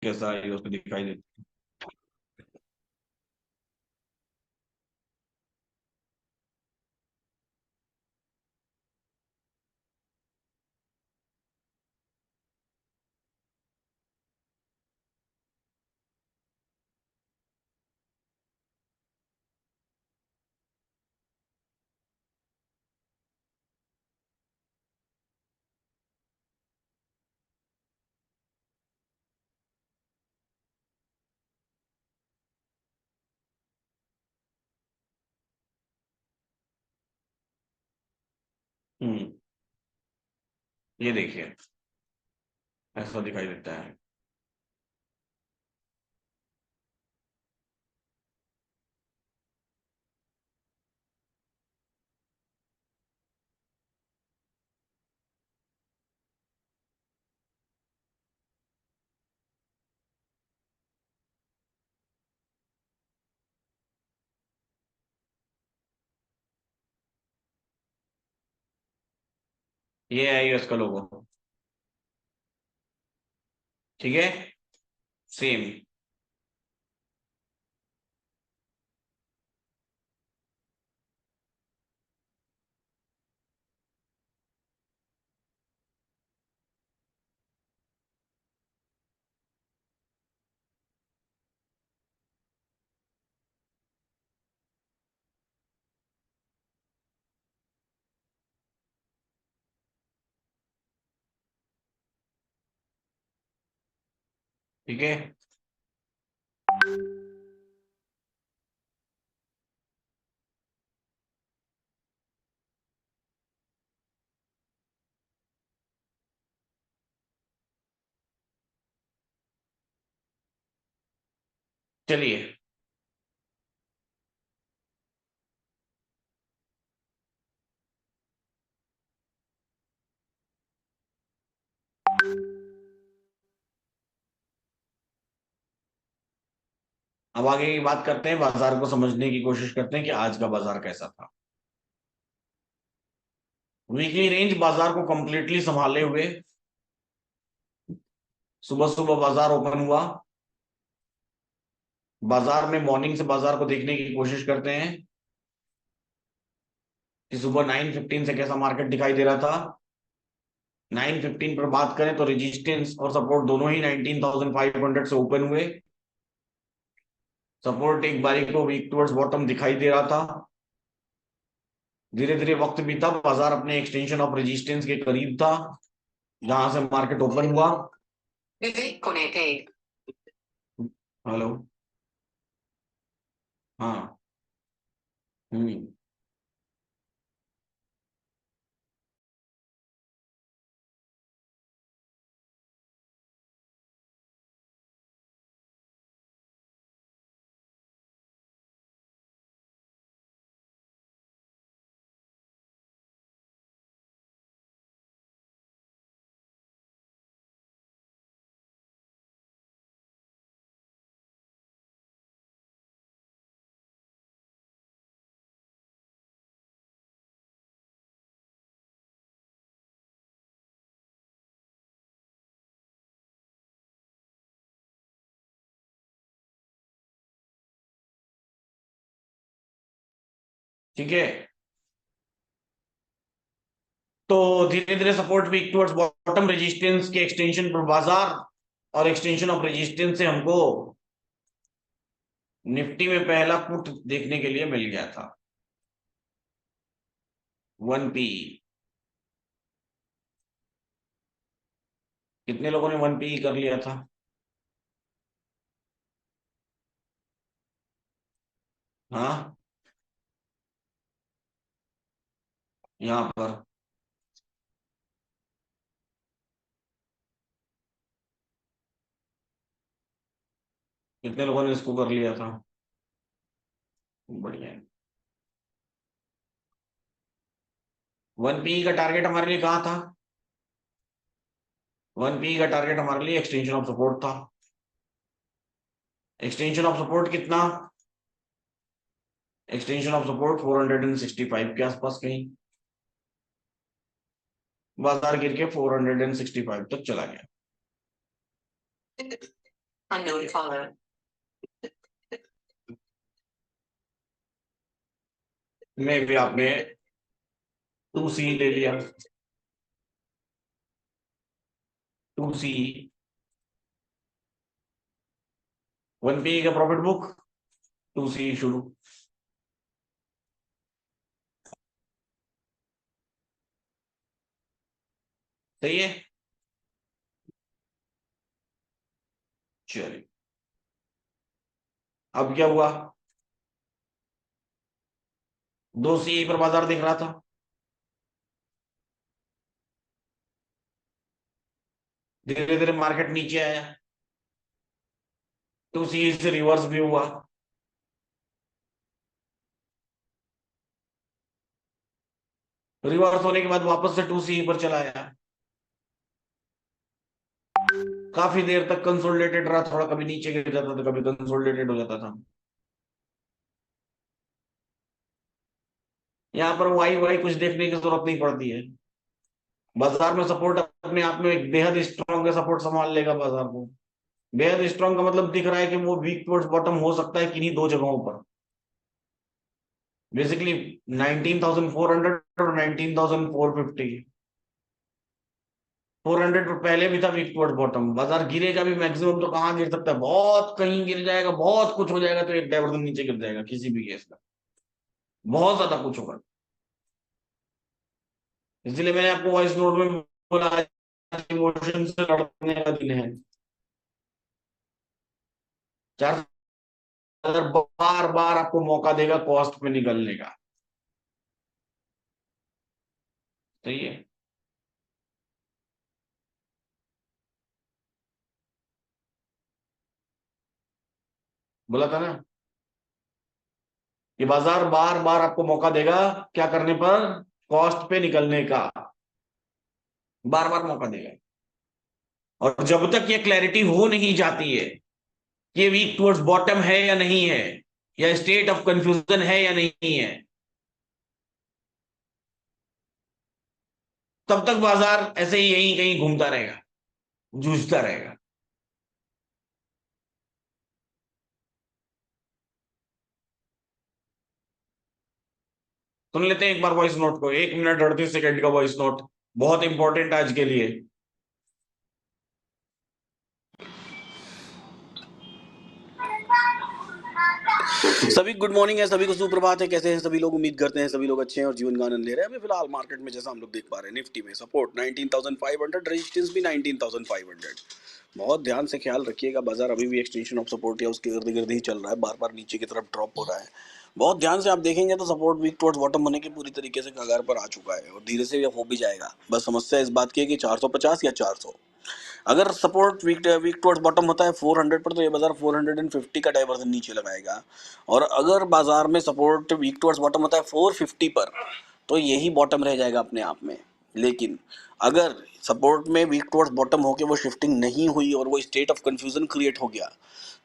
कैसा है उसमें दिखाई देता है। ये देखिए, ऐसा दिखाई देता है। ये है यूएस का लोगो। ठीक है, सेम। ठीक है, चलिए। अब आगे की बात करते हैं, बाजार को समझने की कोशिश करते हैं कि आज का बाजार कैसा था। वीकली रेंज बाजार को कंप्लीटली संभाले हुए सुबह सुबह बाजार ओपन हुआ। बाजार में मॉर्निंग से बाजार को देखने की कोशिश करते हैं कि सुबह 9:15 से कैसा मार्केट दिखाई दे रहा था। 9:15 पर बात करें तो रेजिस्टेंस और सपोर्ट दोनों ही 19,500 से ओपन हुए। सपोर्ट एक बारी को वीक टुवर्ड्स बॉटम दिखाई दे रहा था। धीरे धीरे वक्त बीता, बाजार अपने एक्सटेंशन ऑफ रेजिस्टेंस के करीब था जहां से मार्केट ओपन हुआ। हेलो। हाँ। हम्म। ठीक है, तो धीरे धीरे support weak towards bottom resistance के एक्सटेंशन पर बाजार और एक्सटेंशन ऑफ रेजिस्टेंस से हमको निफ्टी में पहला पुट देखने के लिए मिल गया था। 1 पी। कितने लोगों ने 1 पी कर लिया था? हाँ, यहाँ पर कितने लोगों ने इसको कर लिया था? बढ़िया है। 1 पी का टारगेट हमारे लिए कहाँ था? 1 पी का टारगेट हमारे लिए एक्सटेंशन ऑफ सपोर्ट था। एक्सटेंशन ऑफ सपोर्ट कितना? एक्सटेंशन ऑफ सपोर्ट 465 के आसपास कहीं। बाजार गिर के 465 तक चला गया। Unknown caller. में भी आपने 2C ले लिया, 2C 1P का प्रॉफिट बुक, 2C शुरू। सही है, चलिए अब क्या हुआ, 2C पर बाजार दिख रहा था, धीरे धीरे मार्केट नीचे आया, 2C से रिवर्स भी हुआ, रिवर्स होने के बाद वापस से 2C पर चला आया, काफी देर तक कंसोलिडेटेड रहा, थोड़ा कभी नीचे गिर जाता था, कभी कंसोलिडेटेड हो जाता था। यहाँ पर वाई वाई कुछ देखने की जरूरत नहीं पड़ती है, बाजार में सपोर्ट अपने आप में एक बेहद स्ट्रॉन्ग सपोर्ट संभाल लेगा बाजार को। बेहद स्ट्रॉन्ग का मतलब दिख रहा है कि वो वीक टुवर्ड्स बॉटम हो सकता है किन्हीं दो जगहों पर, बेसिकली 19,400 और 19,450। 400 पर पहले भी था वीक टुवर्ड्स बॉटम, बाजार गिरेगा भी मैक्सिमम तो कहाँ गिर सकता है, बहुत कहीं गिर जाएगा, बहुत कुछ हो जाएगा तो एक डायवर्जन नीचे गिर जाएगा किसी भी केस में, बहुत ज्यादा कुछ होगा। इसलिए मैंने आपको वॉइस नोट में बोला, इमोशन से लड़ने का दिन है, 4,000 बार बार आपको मौका देगा कॉस्ट पे निकलने का। सही है, बोला था ना कि बाजार बार बार आपको मौका देगा क्या करने पर, कॉस्ट पे निकलने का, बार बार मौका देगा। और जब तक ये क्लैरिटी हो नहीं जाती है कि वीक टुवर्ड्स बॉटम है या नहीं है, या स्टेट ऑफ कंफ्यूजन है या नहीं है, तब तक बाजार ऐसे ही यहीं कहीं घूमता रहेगा, जूझता रहेगा। सुन लेते हैं एक बार वॉइस नोट को, 1 मिनट 38 सेकंड का वॉइस नोट, बहुत इंपॉर्टेंट आज के लिए। सभी गुड मॉर्निंग है, सभी को सुप्रभात है। कैसे हैं सभी लोग? उम्मीद करते हैं सभी लोग अच्छे हैं और जीवन का आनंद ले रहे हैं। अभी फिलहाल मार्केट में जैसा हम लोग देख पा रहे हैं, निफ्टी में सपोर्ट 19,500, रेजिस्टेंस भी 19,500। बहुत ध्यान से ख्याल रखिएगा, बाजार अभी भी एक्सटेंशन ऑफ सपोर्ट या उसके इर्द गिर्द ही चल रहा है, बार बार नीचे की तरफ ड्रॉप हो रहा है। बहुत ध्यान से आप देखेंगे तो सपोर्ट वीक टुवर्ड्स बॉटम होने की पूरी तरीके से कगार पर आ चुका है और धीरे से ये हो भी जाएगा। बस समस्या इस बात की है कि 450 या 400, अगर सपोर्ट वीक टुवर्ड्स बॉटम होता है 400 पर, तो ये बाजार 450 का डाइवर्जन नीचे लगाएगा। और अगर बाजार में सपोर्ट वीक टुवर्ड्स बॉटम होता है 450 पर, तो यही बॉटम रह जाएगा अपने आप में। लेकिन अगर सपोर्ट में वीक टुवर्ड्स बॉटम होकर वो शिफ्टिंग नहीं हुई और वो स्टेट ऑफ कंफ्यूजन क्रिएट हो गया,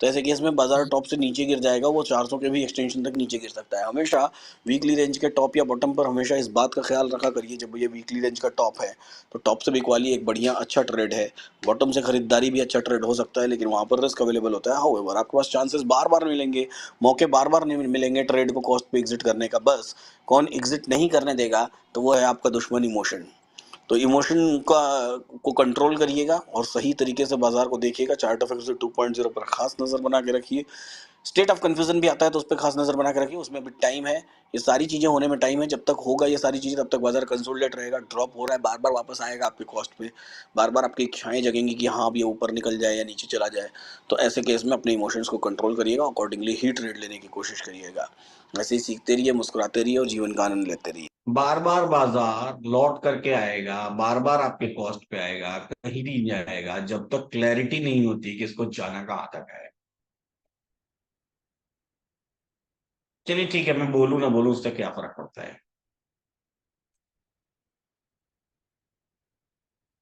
तो ऐसे केस में बाजार टॉप से नीचे गिर जाएगा, वो 400 के भी एक्सटेंशन तक नीचे गिर सकता है। हमेशा वीकली रेंज के टॉप या बॉटम पर हमेशा इस बात का ख्याल रखा करिए, जब ये वीकली रेंज का टॉप है तो टॉप से बिक वाली एक बढ़िया अच्छा ट्रेड है, बॉटम से खरीदारी भी अच्छा ट्रेड हो सकता है, लेकिन वहाँ पर रिस्क अवेलेबल होता है। हाउएवर आपके पास चांसेस बार बार मिलेंगे, मौके बार बार नहीं मिलेंगे ट्रेड को कॉस्ट पे एग्जिट करने का। बस कौन एग्जिट नहीं करने देगा, तो वो है आपका दुश्मन इमोशन। तो इमोशन का को कंट्रोल करिएगा और सही तरीके से बाजार को देखिएगा। चार्ट ऑफ एक्सिट 2.0 पर खास नज़र बना के रखिए। स्टेट ऑफ कंफ्यूजन भी आता है तो उस पर खास नज़र बना के रखिए, उसमें भी टाइम है। ये सारी चीज़ें होने में टाइम है, जब तक होगा ये सारी चीज़ें तब तक बाजार कंसोलिडेट रहेगा। ड्रॉप हो रहा है, बार बार वापस आएगा आपके कॉस्ट पे, बार बार आपकी इच्छाएं जगेंगी कि हाँ अब ये ऊपर निकल जाए या नीचे चला जाए। तो ऐसे केस में अपने इमोशंस को कंट्रोल करिएगा, अकॉर्डिंगली ही ट्रेड लेने की कोशिश करिएगा। ऐसे ही सीखते रहिए, मुस्कुराते रहिए और जीवन का आनंद लेते रहिए। बार बार बाजार लौट करके आएगा, बार बार आपके कॉस्ट पे आएगा, कहीं नहीं जाएगा जब तक क्लैरिटी नहीं होती कि इसको जाना कहाँ तक है। चलिए ठीक है, मैं बोलूं ना बोलूं उससे क्या फर्क पड़ता है,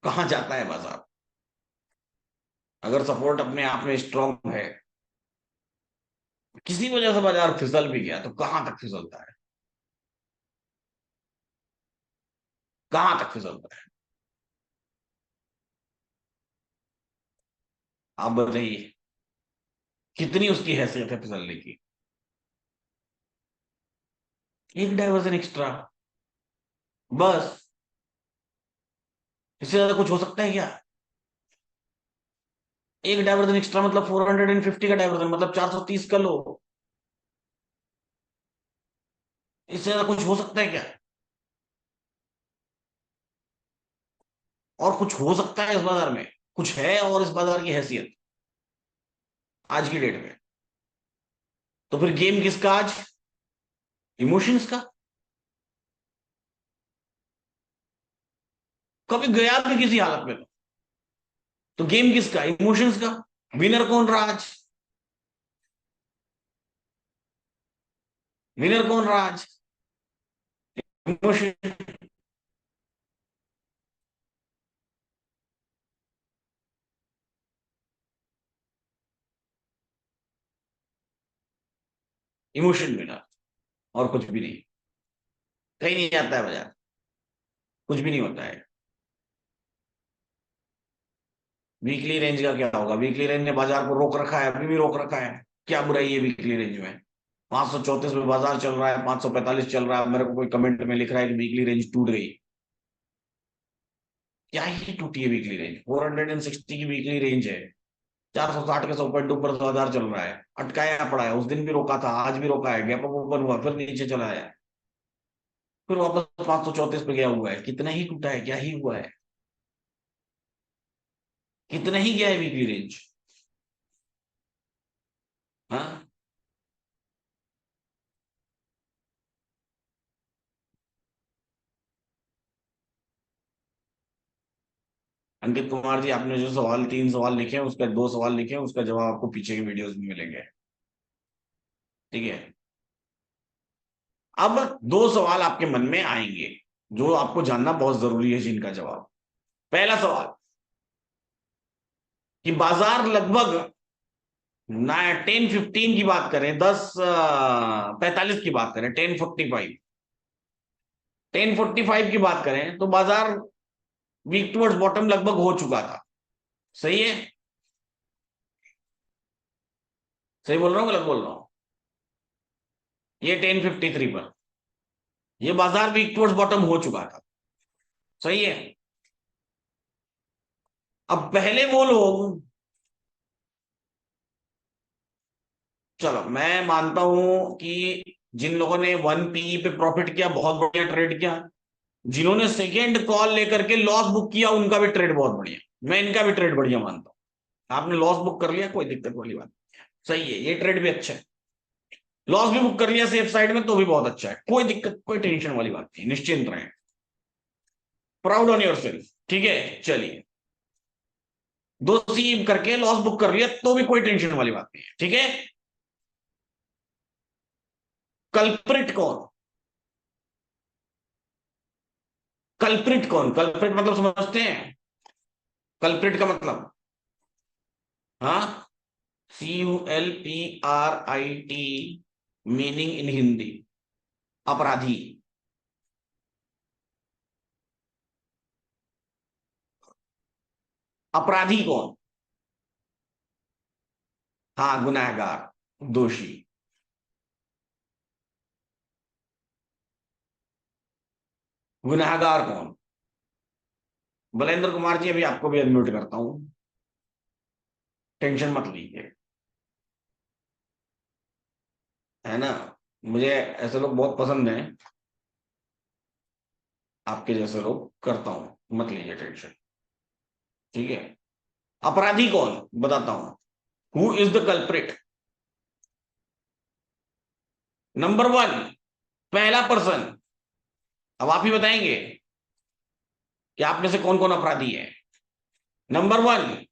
कहाँ जाता है बाजार। अगर सपोर्ट अपने आप में स्ट्रांग है, किसी वजह से बाजार फिसल भी गया तो कहां तक फिसलता है, कहां तक फिसलता है, आप बताइए। कितनी उसकी हैसियत है फिसलने की? एक डायवर्जन एक्स्ट्रा, बस। इससे ज्यादा कुछ हो सकता है क्या? एक डायवर्जन एक्स्ट्रा मतलब 450 का डायवर्जन, मतलब 430 का लो। इससे ज्यादा कुछ हो सकता है क्या? और कुछ हो सकता है इस बाजार में? कुछ है और इस बाजार की हैसियत आज की डेट में? तो फिर गेम किसका आज? इमोशंस का। कभी गया भी किसी हालत में तो गेम किसका? इमोशंस का। विनर कौन रहा आज? विनर कौन रहा आज? इमोशन। इमोशन विनर, और कुछ भी नहीं। कहीं नहीं जाता है बाजार, कुछ भी नहीं होता है। वीकली रेंज का क्या होगा? वीकली रेंज ने बाजार को रोक रखा है, अभी भी रोक रखा है। क्या बुराई है वीकली रेंज में? 534 में बाजार चल रहा है, 545 चल रहा है, मेरे को कोई कमेंट में लिख रहा है कि वीकली रेंज टूट गई। क्या ही टूटी है वीकली रेंज? 460 की वीकली रेंज है। 460 के 100 पॉइंट ऊपर बाजार चल रहा है, अटकाया पड़ा है। उस दिन भी रोका था, आज भी रोका है, गैप अप ओपन हुआ, फिर नीचे चला आया, फिर वापस 534 पे गया हुआ है। कितना ही टूटा है? क्या ही हुआ है? कितना ही गया है वीकली रेंज? हाँ। अंकित कुमार जी, आपने जो सवाल, 3 सवाल लिखे हैं, उसका 2 सवाल लिखे हैं, उसका जवाब आपको पीछे की वीडियोस में मिलेंगे। ठीक है। अब 2 सवाल आपके मन में आएंगे जो आपको जानना बहुत जरूरी है, जिनका जवाब। पहला सवाल कि बाजार लगभग ना 10:15 की बात करें, 10:45 की बात करें, 10:45 की बात करें तो बाजार वीक टुवर्ड्स बॉटम लगभग हो चुका था। सही है? सही बोल रहा हूँ, गलत बोल रहा हूँ? ये 10:53 पर ये बाजार वीक टुवर्ड्स बॉटम हो चुका था। सही है? अब पहले वो लोग, चलो मैं मानता हूं कि जिन लोगों ने 1 PE पे प्रॉफिट किया, बहुत बढ़िया ट्रेड किया। जिन्होंने सेकेंड कॉल लेकर के लॉस बुक किया, उनका भी ट्रेड बहुत बढ़िया। मैं इनका भी ट्रेड बढ़िया मानता हूं। आपने लॉस बुक कर लिया, कोई दिक्कत वाली बात नहीं है। सही है, ये ट्रेड भी अच्छा है। लॉस भी बुक कर लिया सेफ साइड में, तो भी बहुत अच्छा है। कोई दिक्कत, कोई टेंशन वाली बात नहीं, निश्चिंत रहें। Proud on your self. ठीक है, चलिए। 2 सी करके लॉस बुक कर लिया, तो भी कोई टेंशन वाली बात नहीं है। ठीक है। कल्प्रिट कौन? कल्प्रिट कौन? कल्प्रिट मतलब समझते हैं? कल्प्रिट का मतलब, हाँ, CULPRIT, मीनिंग इन हिंदी, अपराधी। अपराधी कौन? हाँ, गुनहगार, दोषी। गुनहगार कौन? बलेंद्र कुमार जी, अभी आपको भी अनम्यूट करता हूं, टेंशन मत लीजिए। है ना? मुझे ऐसे लोग बहुत पसंद हैं, आपके जैसे लोग, करता हूं, मत लीजिए टेंशन। ठीक है। अपराधी कौन बताता हूं। Who is the culprit? Number 1, पहला पर्सन। अब आप ही बताएंगे कि आप में से कौन कौन अपराधी है। नंबर 1,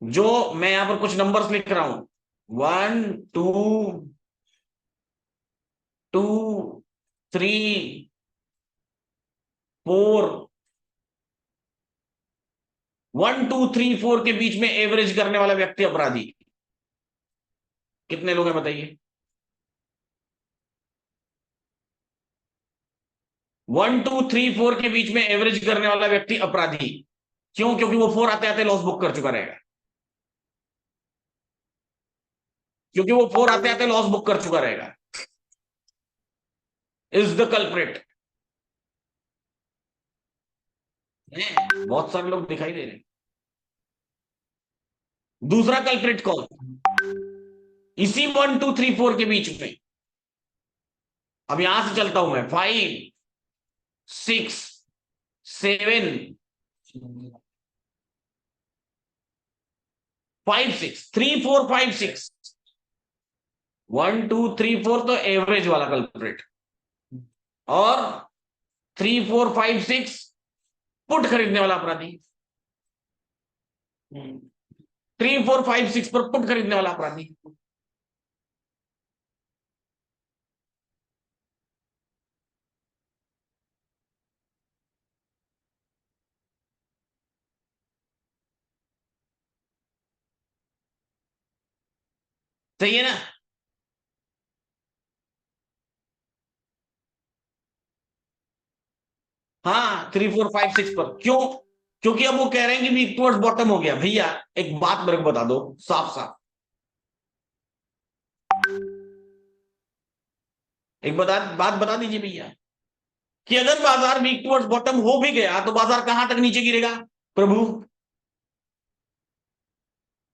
जो मैं यहां पर कुछ नंबर्स लिख रहा हूं, 1 2 2 3 4, 1 2 3 4 के बीच में एवरेज करने वाला व्यक्ति अपराधी। कितने लोग हैं बताइए? 1 2 3 4 के बीच में एवरेज करने वाला व्यक्ति अपराधी। क्यों? क्योंकि वो 4 आते आते लॉस बुक कर चुका रहेगा। क्योंकि वो 4 आते आते लॉस बुक कर चुका रहेगा। Is the culprit. बहुत सारे लोग दिखाई दे रहे हैं। दूसरा कल्प्रिट कौन? इसी 1 2 3 4 के बीच में। अब यहां से चलता हूं मैं, 5 6 7 5 6 3 4 5 6 1 2 3 4 तो एवरेज वाला कल्प्रिट, और 3 4 5 6 पुट खरीदने वाला अपराधी। 3 4 5 6 पर पुट खरीदने वाला अपराधी। सही है ना? हाँ, 3 4 5 6 पर क्यों? क्योंकि अब वो कह रहे हैं कि वीक टुवर्ड्स बॉटम हो गया। भैया एक बात मेरे को बता दो साफ साफ, एक बात बता दीजिए भैया, कि अगर बाजार वीक टुवर्ड्स बॉटम हो भी गया तो बाजार कहां तक नीचे गिरेगा प्रभु?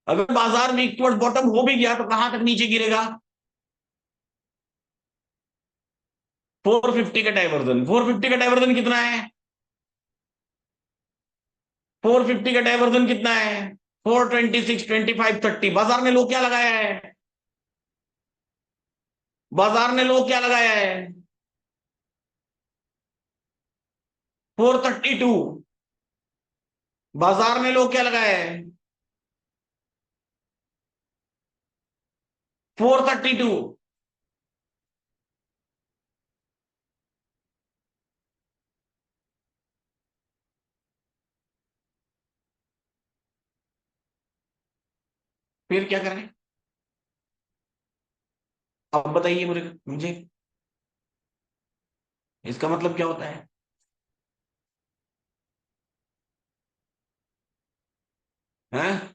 अगर बाजार वीक टुवर्ड्स बॉटम हो भी गया तो कहां तक नीचे गिरेगा? 450 का डाइवर्जन। 450 का डाइवर्जन कितना है? 450 का डाइवर्जन कितना है? 426 25 30। बाजार ने लो क्या लगाया है? बाजार ने लो क्या लगाया है? 432। बाजार ने लो क्या लगाया है? 432। फिर क्या करें? अब बताइए मुझे इसका मतलब क्या होता है? हैं?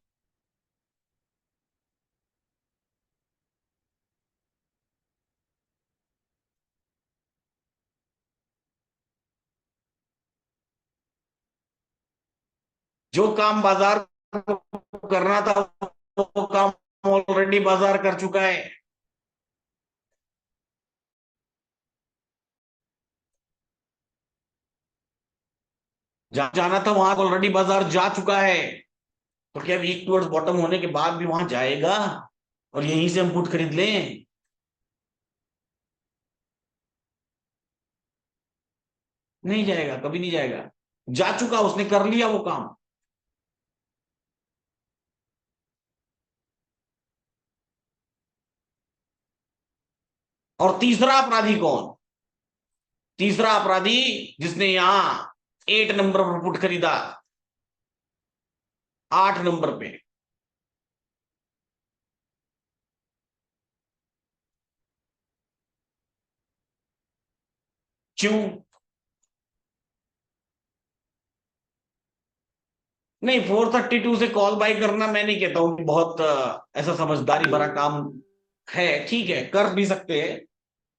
जो काम बाजार को करना था वो काम ऑलरेडी बाजार कर चुका है। जहां जाना था वहां ऑलरेडी बाजार जा चुका है। तो क्या वीक टुवर्ड्स बॉटम होने के बाद भी वहां जाएगा और यहीं से हम पुट खरीद लें? नहीं जाएगा, कभी नहीं जाएगा। जा चुका, उसने कर लिया वो काम। और तीसरा अपराधी कौन? तीसरा अपराधी जिसने यहां 8 नंबर पर पुट खरीदा, 8 नंबर पे। क्यों? नहीं, 432 से कॉल बाय करना मैं नहीं कहता हूं कि बहुत ऐसा समझदारी भरा काम है। ठीक है, कर भी सकते हैं,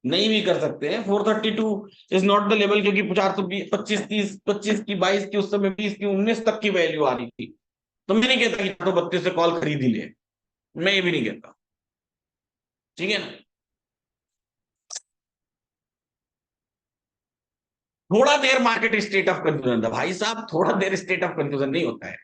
नहीं भी कर सकते हैं। 432 इज नॉट द लेवल, क्योंकि 420 25 30 25 की 22 की, उस समय 20 की 19 तक की वैल्यू आ रही थी। तो मैं नहीं कहता कि 432 से कॉल खरीद ही ले, मैं ये भी नहीं कहता। ठीक है ना? थोड़ा देर मार्केट स्टेट ऑफ कंफ्यूजन था भाई साहब, थोड़ा देर स्टेट ऑफ कंफ्यूजन नहीं होता है।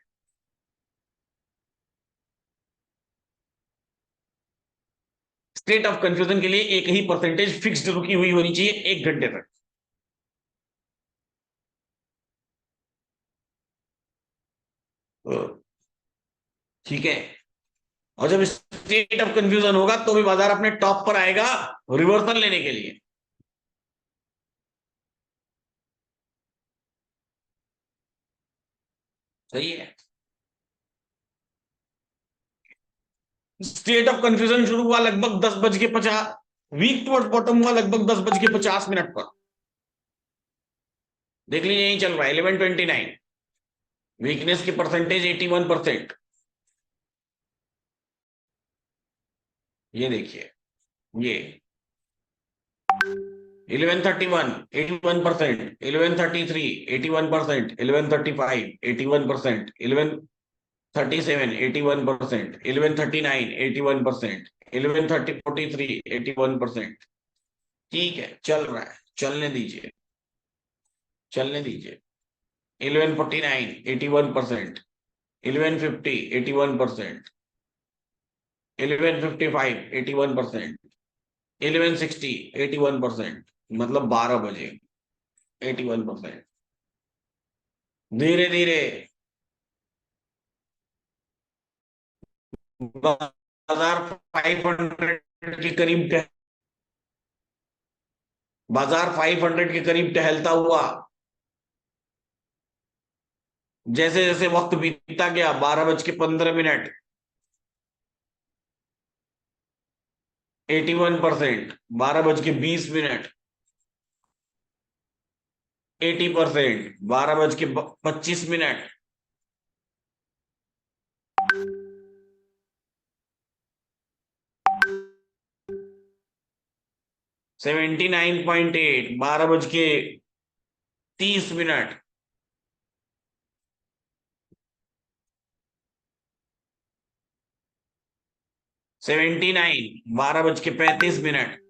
स्टेट ऑफ कंफ्यूजन के लिए एक ही परसेंटेज फिक्स्ड रुकी हुई होनी चाहिए 1 घंटे तक। ठीक है। और जब स्टेट ऑफ कंफ्यूजन होगा तो भी बाजार अपने टॉप पर आएगा रिवर्सल लेने के लिए। सही है। स्टेट ऑफ कंफ्यूजन शुरू हुआ लगभग 10 बज के 50, वीक टुवर्ड्स बॉटम हुआ लगभग 10 बज के 50 पर। देख लीजिए यही चल रहा है 11:29, वीकनेस की परसेंटेज 81%। ये देखिए, ये 1131 81%, 1133 81%, 1135 81%, 1137 81%, 1139 81%, 1143 81%। ठीक है, चल रहा है, चलने दीजिए, चलने दीजिए। 1149 81%, 1150 81%, 1155 81%, 1160 81%, मतलब 12 बजे 81%। धीरे धीरे बाजार 500 के करीब बाजार 500 के करीब टहलता हुआ, जैसे जैसे वक्त बीतता गया, 12 बज के 15 मिनट 81%, 12 बज के 20 मिनट 80%, 12 बज के 25 मिनट 79.8, 12 बज के 30 मिनट 79, 12 बज के 35 मिनट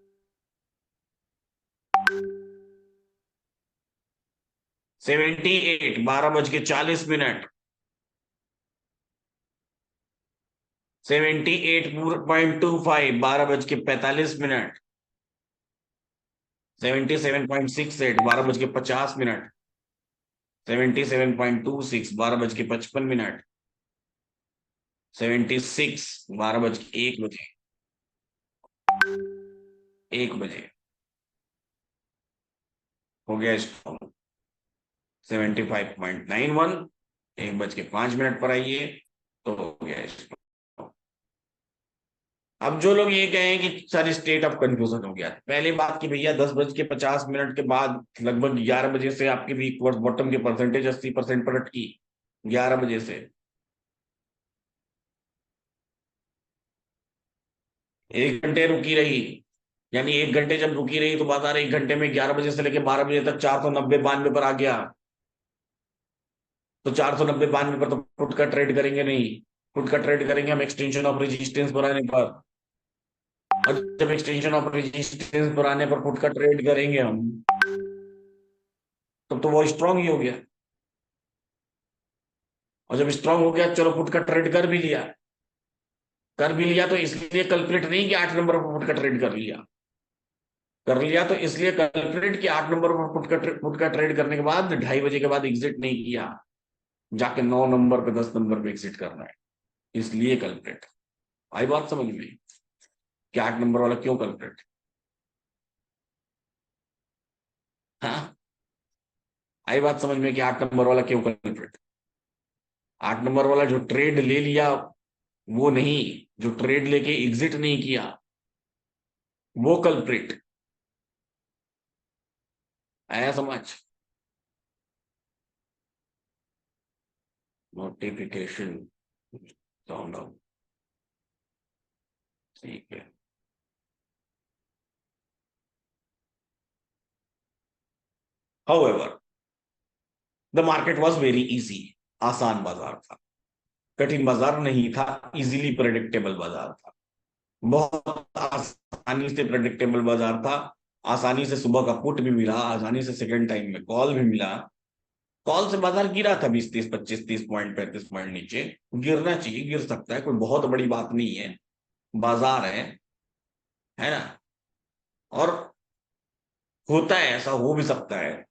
78, 12 बज के 40 मिनट 78.25, 12 बज के 45 मिनट 77.68, 12 बज के 50 मिनट 77.26, 12 बज के 55 मिनट 76, 12 बज के 1 बजे हो गया स्ट्रॉन्ग। 75.91, 1 बज के 5 मिनट पर आइए तो हो गया स्ट्रॉन्ग। अब जो लोग ये कहें कि सर स्टेट ऑफ कंफ्यूजन हो गया, पहले बात की भैया 10 बज के 50 मिनट के बाद लगभग 11 बजे से आपकी वीक वर्थ बॉटम की परसेंटेज 80% पर अटकी। 11 बजे से 1 घंटे रुकी रही, यानी 1 घंटे जब रुकी रही तो बाजार 1 घंटे में 11 बजे से लेकर 12 बजे तक 490 92 पर आ गया। तो 490 92 पर तो पुट का ट्रेड करेंगे नहीं, पुट का ट्रेड करेंगे हम एक्सटेंशन ऑफ रेजिस्टेंस पर आने पर। और जब एक्सटेंशन ऑफ रेजिस्टेंस पर आने पर पुट का ट्रेड करेंगे हम, तब तो वो स्ट्रांग ही हो गया। और जब स्ट्रांग हो गया, चलो पुट का ट्रेड कर भी लिया तो इसलिए कल्प्रिट नहीं कि 8 नंबर पर पुट का ट्रेड कर लिया तो इसलिए कल्प्रिट कि 8 नंबर पर पुट का ट्रेड करने के बाद 2:30 बजे के बाद एग्जिट नहीं किया, जाके 9 नंबर पे 10 नंबर पे एग्जिट करना है, इसलिए कल्प्रिट। आई बात समझ में कि 8 नंबर वाला क्यों कल्प्रिट? हाँ, आई बात समझ में कि 8 नंबर वाला क्यों कल्प्रिट? 8 नंबर वाला जो ट्रेड ले लिया वो नहीं, जो ट्रेड लेके एग्जिट नहीं किया वो कल्प्रिट। आया समझ? नोटिफिकेशन साउंड आउट, ठीक है। However, the market was very easy, आसान बाजार था, कठिन बाजार नहीं था, इजीली प्रेडिक्टेबल बाजार था, बहुत आसानी से प्रेडिक्टेबल बाजार था। आसानी से सुबह का पुट भी मिला, आसानी से सेकंड टाइम में कॉल भी मिला। कॉल से बाजार गिरा था 20 30 25 30 पॉइंट 35 पॉइंट नीचे, गिरना चाहिए, गिर सकता है, कोई बहुत बड़ी बात नहीं है, बाजार है ना। और होता है, ऐसा हो भी सकता है।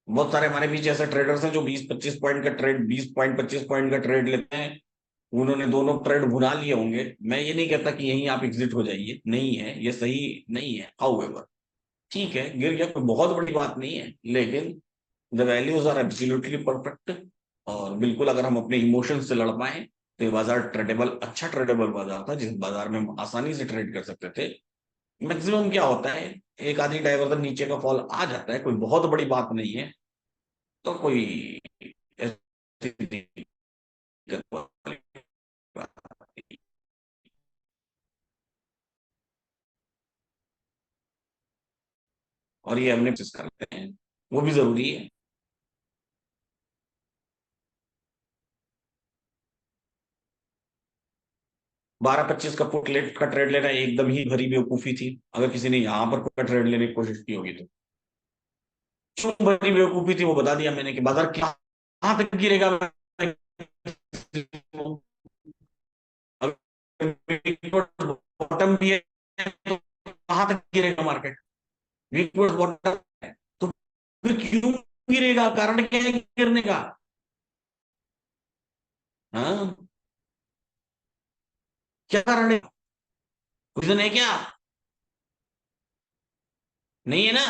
बहुत सारे हमारे बीच ऐसे ट्रेडर्स हैं जो 20 25 पॉइंट का ट्रेड 20 पॉइंट 25 पॉइंट का ट्रेड लेते हैं, उन्होंने दोनों ट्रेड भुना लिए होंगे। मैं ये नहीं कहता कि यहीं आप एग्जिट हो जाइए, नहीं है, ये सही नहीं है। हाउएवर, ठीक है, गिर गया, कोई बहुत बड़ी बात नहीं है, लेकिन the values are absolutely perfect. और बिल्कुल अगर हम अपने इमोशंस से लड़ पाए तो ये बाजार ट्रेडेबल, अच्छा ट्रेडेबल बाजार था, जिस बाजार में हम आसानी से ट्रेड कर सकते थे। मैक्सिमम क्या होता है, एक आधी डाइवर्जन नीचे का फॉल आ जाता है, कोई बहुत बड़ी बात नहीं है, तो कोई ऐसी दिक्कत वाली बात नहीं। और ये हमने कोशिश करते हैं, वो भी जरूरी है। बारह पच्चीस का पुटलेट का ट्रेड लेना एकदम ही भरी बेवकूफी थी। अगर किसी ने यहां पर कोई ट्रेड लेने की कोशिश की होगी तो क्यों भरी बेवकूफी थी वो बता दिया मैंने कि बाजार कहां तक गिरेगा। बॉटम भी है तो कहां तक गिरेगा मार्केट? वीक बॉटम है तो फिर क्यों गिरेगा? कारण क्या है गिरने का? हाँ, क्या कारण है? रीजन है क्या? नहीं है ना?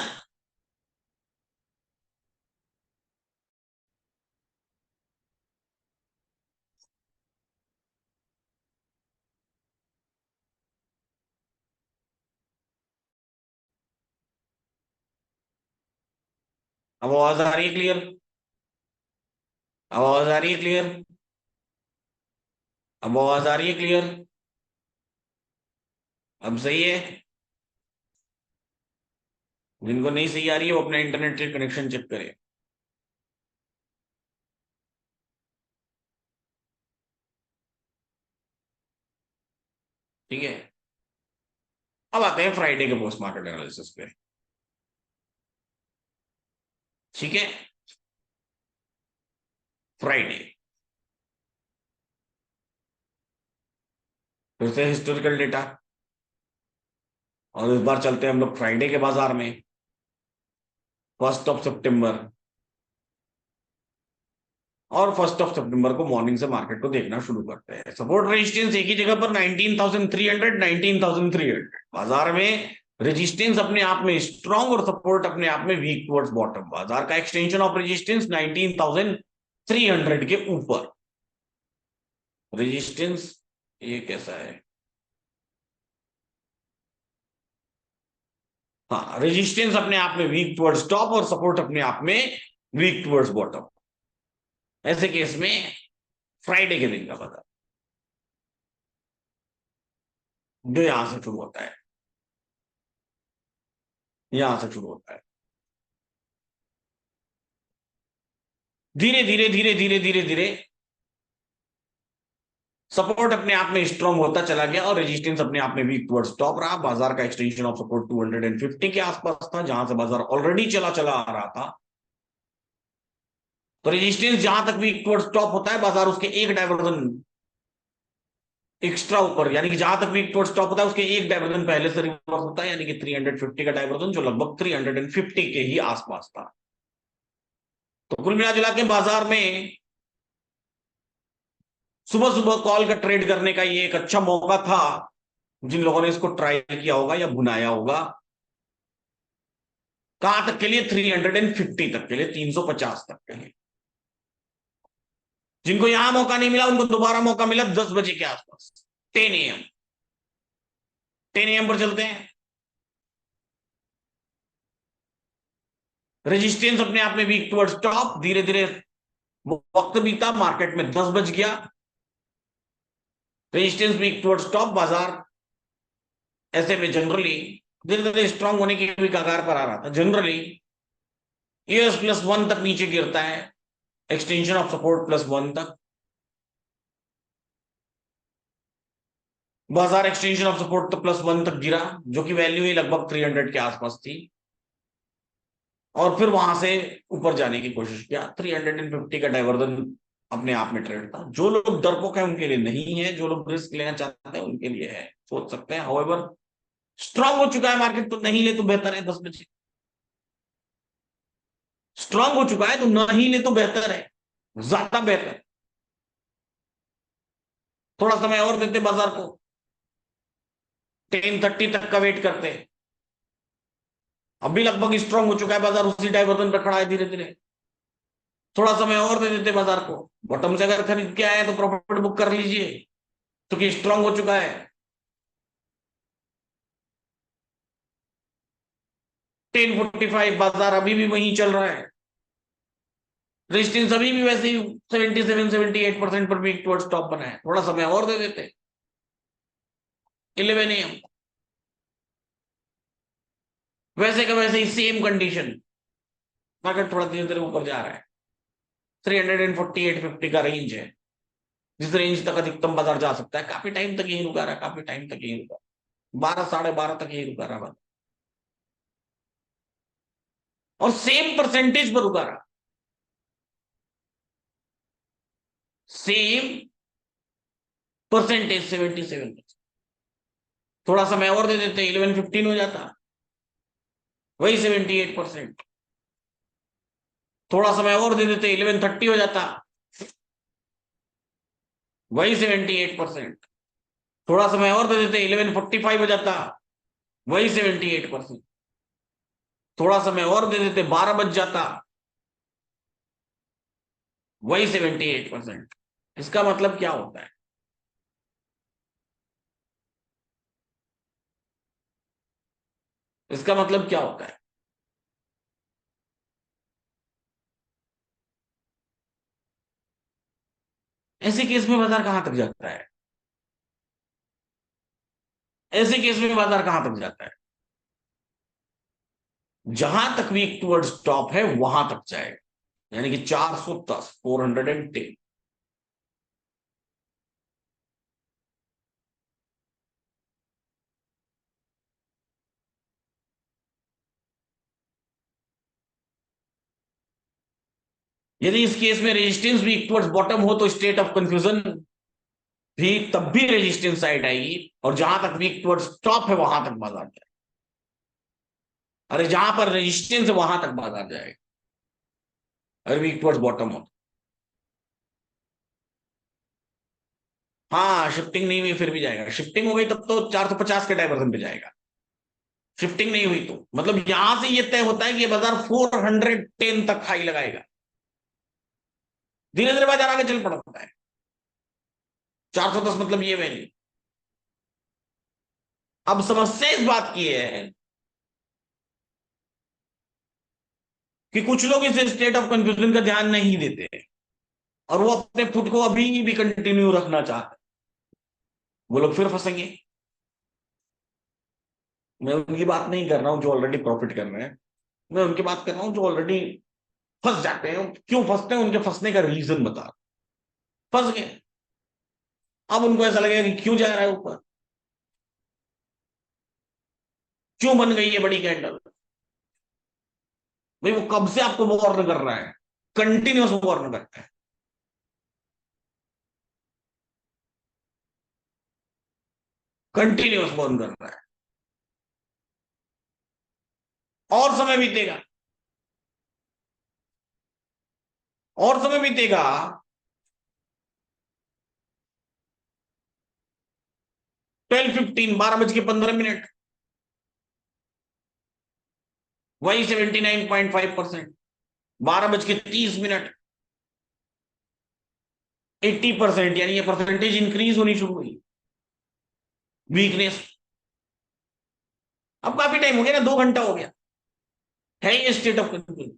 अब आवाज आ रही है क्लियर? अब आवाज आ रही है क्लियर? अब आवाज आ रही है क्लियर? अब सही है? जिनको नहीं सही आ रही है वो अपना इंटरनेट से कनेक्शन चेक करे। ठीक है, अब आते हैं फ्राइडे के पोस्ट मार्केट एनालिसिस पे। ठीक है, फ्राइडे फिर से हिस्टोरिकल डेटा, और इस बार चलते हैं हम लोग फ्राइडे के बाजार में। 1 सितंबर, और 1 सितंबर को मॉर्निंग से मार्केट को देखना शुरू करते हैं। सपोर्ट रेजिस्टेंस एक ही जगह पर 19,300, 19,300 बाजार में। रेजिस्टेंस अपने आप में स्ट्रॉन्ग और सपोर्ट अपने आप में वीक टुवर्ड्स बॉटम। बाजार का एक्सटेंशन ऑफ रेजिस्टेंस 19,300 के ऊपर। रेजिस्टेंस ये कैसा है? हाँ, रेजिस्टेंस अपने आप में वीक टुवर्ड्स टॉप और सपोर्ट अपने आप में वीक टुवर्ड्स बॉटम। ऐसे केस में फ्राइडे के दिन का पता जो यहां से शुरू होता है, यहां से शुरू होता है, धीरे धीरे धीरे धीरे धीरे धीरे सपोर्ट अपने आप में स्ट्रॉन्ग होता चला गया और रेजिस्टेंस अपने आप में वीक टुवर्ड्स टॉप रहा। बाजार का एक्सटेंशन ऑफ सपोर्ट 250 के आसपास था, जहां से बाजार ऑलरेडी चला चला आ रहा था। तो रेजिस्टेंस जहां तक वीक टुवर्ड्स टॉप होता है, बाजार उसके एक डाइवर्जन एक्स्ट्रा ऊपर, यानी कि जहां तक वीक टुवर्ड्स टॉप होता है उसके एक डाइवर्जन पहले से रिवर्स होता है, यानी कि 350 का डाइवर्जन, जो लगभग 350 के ही आसपास था। तो कुल मिला जुला के बाजार में सुबह सुबह कॉल का ट्रेड करने का ये एक अच्छा मौका था, जिन लोगों ने इसको ट्राई किया होगा या भुनाया होगा। कहां तक के लिए? 350 तक के लिए, 350 तक के लिए। जिनको यहां मौका नहीं मिला उनको दोबारा मौका मिला 10 बजे के आसपास, 10 AM। 10 AM पर चलते हैं। रेजिस्टेंस अपने आप में वीक टुवर्ड्स टॉप, धीरे धीरे वक्त बीता, मार्केट में 10 बज गया, रेजिस्टेंस वीक टुवर्ड्स टॉप, बाजार ऐसे में जनरली धीरे धीरे स्ट्रांग होने की भी कगार पर आ रहा था। जनरली ES+1 तक नीचे गिरता है, एक्सटेंशन ऑफ सपोर्ट +1 तक। बाजार एक्सटेंशन ऑफ सपोर्ट तो +1 तक गिरा, जो कि वैल्यू ही लगभग 300 के आसपास थी, और फिर वहां से ऊपर जाने की कोशिश किया। 350 का डाइवर्जन अपने आप में ट्रेड था। जो लोग डरपोक है उनके लिए नहीं है, जो लोग रिस्क लेना चाहते हैं उनके लिए है, सोच सकते हैं। हाउएवर स्ट्रांग हो चुका है मार्केट तो नहीं ले तो बेहतर है। 10 बजे स्ट्रांग हो चुका है तो नहीं ले तो बेहतर है, ज्यादा बेहतर। थोड़ा समय और देते बाजार को, 10:30 तक का वेट करते हैं। अभी लगभग स्ट्रांग हो चुका है बाजार, उसी डाइवर्जन पर खड़ा है धीरे धीरे। थोड़ा समय और दे देते बाजार को, बॉटम से अगर खरीद के आए तो प्रॉफिट बुक कर लीजिए, क्योंकि स्ट्रांग हो चुका है। 10:45 बाजार अभी भी वहीं चल रहा है, रेजिस्टेंस अभी भी वैसे ही 77-78% पर वीक टुवर्ड्स टॉप बना है। थोड़ा समय और दे देते, 11 AM। वैसे का वैसे ही सेम कंडीशन, मार्केट थोड़ा धीरे धीरे ऊपर जा रहा है। 348-50 का रेंज है, जिस रेंज तक अधिकतम बाजार जा सकता है। काफी टाइम तक यही रुका रहा, काफी टाइम तक यही रुका, 12 साढ़े 12 तक यही रुका रहा, और सेम परसेंटेज पर रुका रहा, सेम परसेंटेज 77। थोड़ा समय और दे देते, 11-15 हो जाता, वही 78%। थोड़ा समय और दे देते, 11:30 हो जाता, वही 78%। थोड़ा समय और दे देते, 11:45 हो जाता, वही 78%। थोड़ा समय और दे देते, 12 बज जाता, वही 78%। इसका मतलब क्या होता है? इसका मतलब क्या होता है? ऐसे केस में बाजार कहां तक जाता है? ऐसे केस में बाजार कहां तक जाता है? जहां तक वीक टुवर्ड स्टॉप है वहां तक जाएगा, यानी कि 410, 410। यदि इस केस में रेजिस्टेंस वीक टुवर्ड्स बॉटम हो तो स्टेट ऑफ कंफ्यूजन भी, तब भी रेजिस्टेंस साइड आएगी, और जहां तक वीक टुवर्ड्स टॉप है वहां तक बाजार जाएगा। अरे जहां पर रेजिस्टेंस है वहां तक बाजार जाएगा, अरे वीक टुवर्ड्स बॉटम हो। हाँ, शिफ्टिंग नहीं हुई फिर भी जाएगा, शिफ्टिंग हो गई तब तो 450 के डायवर्जन पे जाएगा। शिफ्टिंग नहीं हुई तो मतलब यहां से ये तय होता है कि ये बाजार 410 तक हाई लगाएगा, धीरे धीरे बाजार आगे चल पड़ता है। 410 मतलब ये वैल्यू। अब समस्या इस बात की है कि कुछ लोग इस स्टेट ऑफ कंफ्यूजन का ध्यान नहीं देते और वो अपने फुट को अभी भी कंटिन्यू रखना चाहते हैं। वो लोग फिर फंसेंगे। मैं उनकी बात नहीं कर रहा हूं जो ऑलरेडी प्रॉफिट कर रहे हैं, मैं उनकी बात कर रहा हूं जो ऑलरेडी फंस जाते हैं। क्यों फंसते हैं, उनके फंसने का रीजन बता। फंस गए, अब उनको ऐसा लगेगा कि क्यों जा रहा है ऊपर, क्यों बन गई है बड़ी कैंडल। भाई वो कब से आपको वार्न कर रहा है, कंटिन्यूस वार्न करता है, कंटिन्यूस वार्न कर रहा है। और समय बीतेगा, और समय बीतेगा, 12:15, 12:15, वही 79.5%। 12:30, 80%, यानी ये परसेंटेज इंक्रीज होनी शुरू हुई, वीकनेस। अब काफी टाइम हो गया ना, 2 घंटा हो गया है ये स्टेट ऑफ कंफ्यूजन।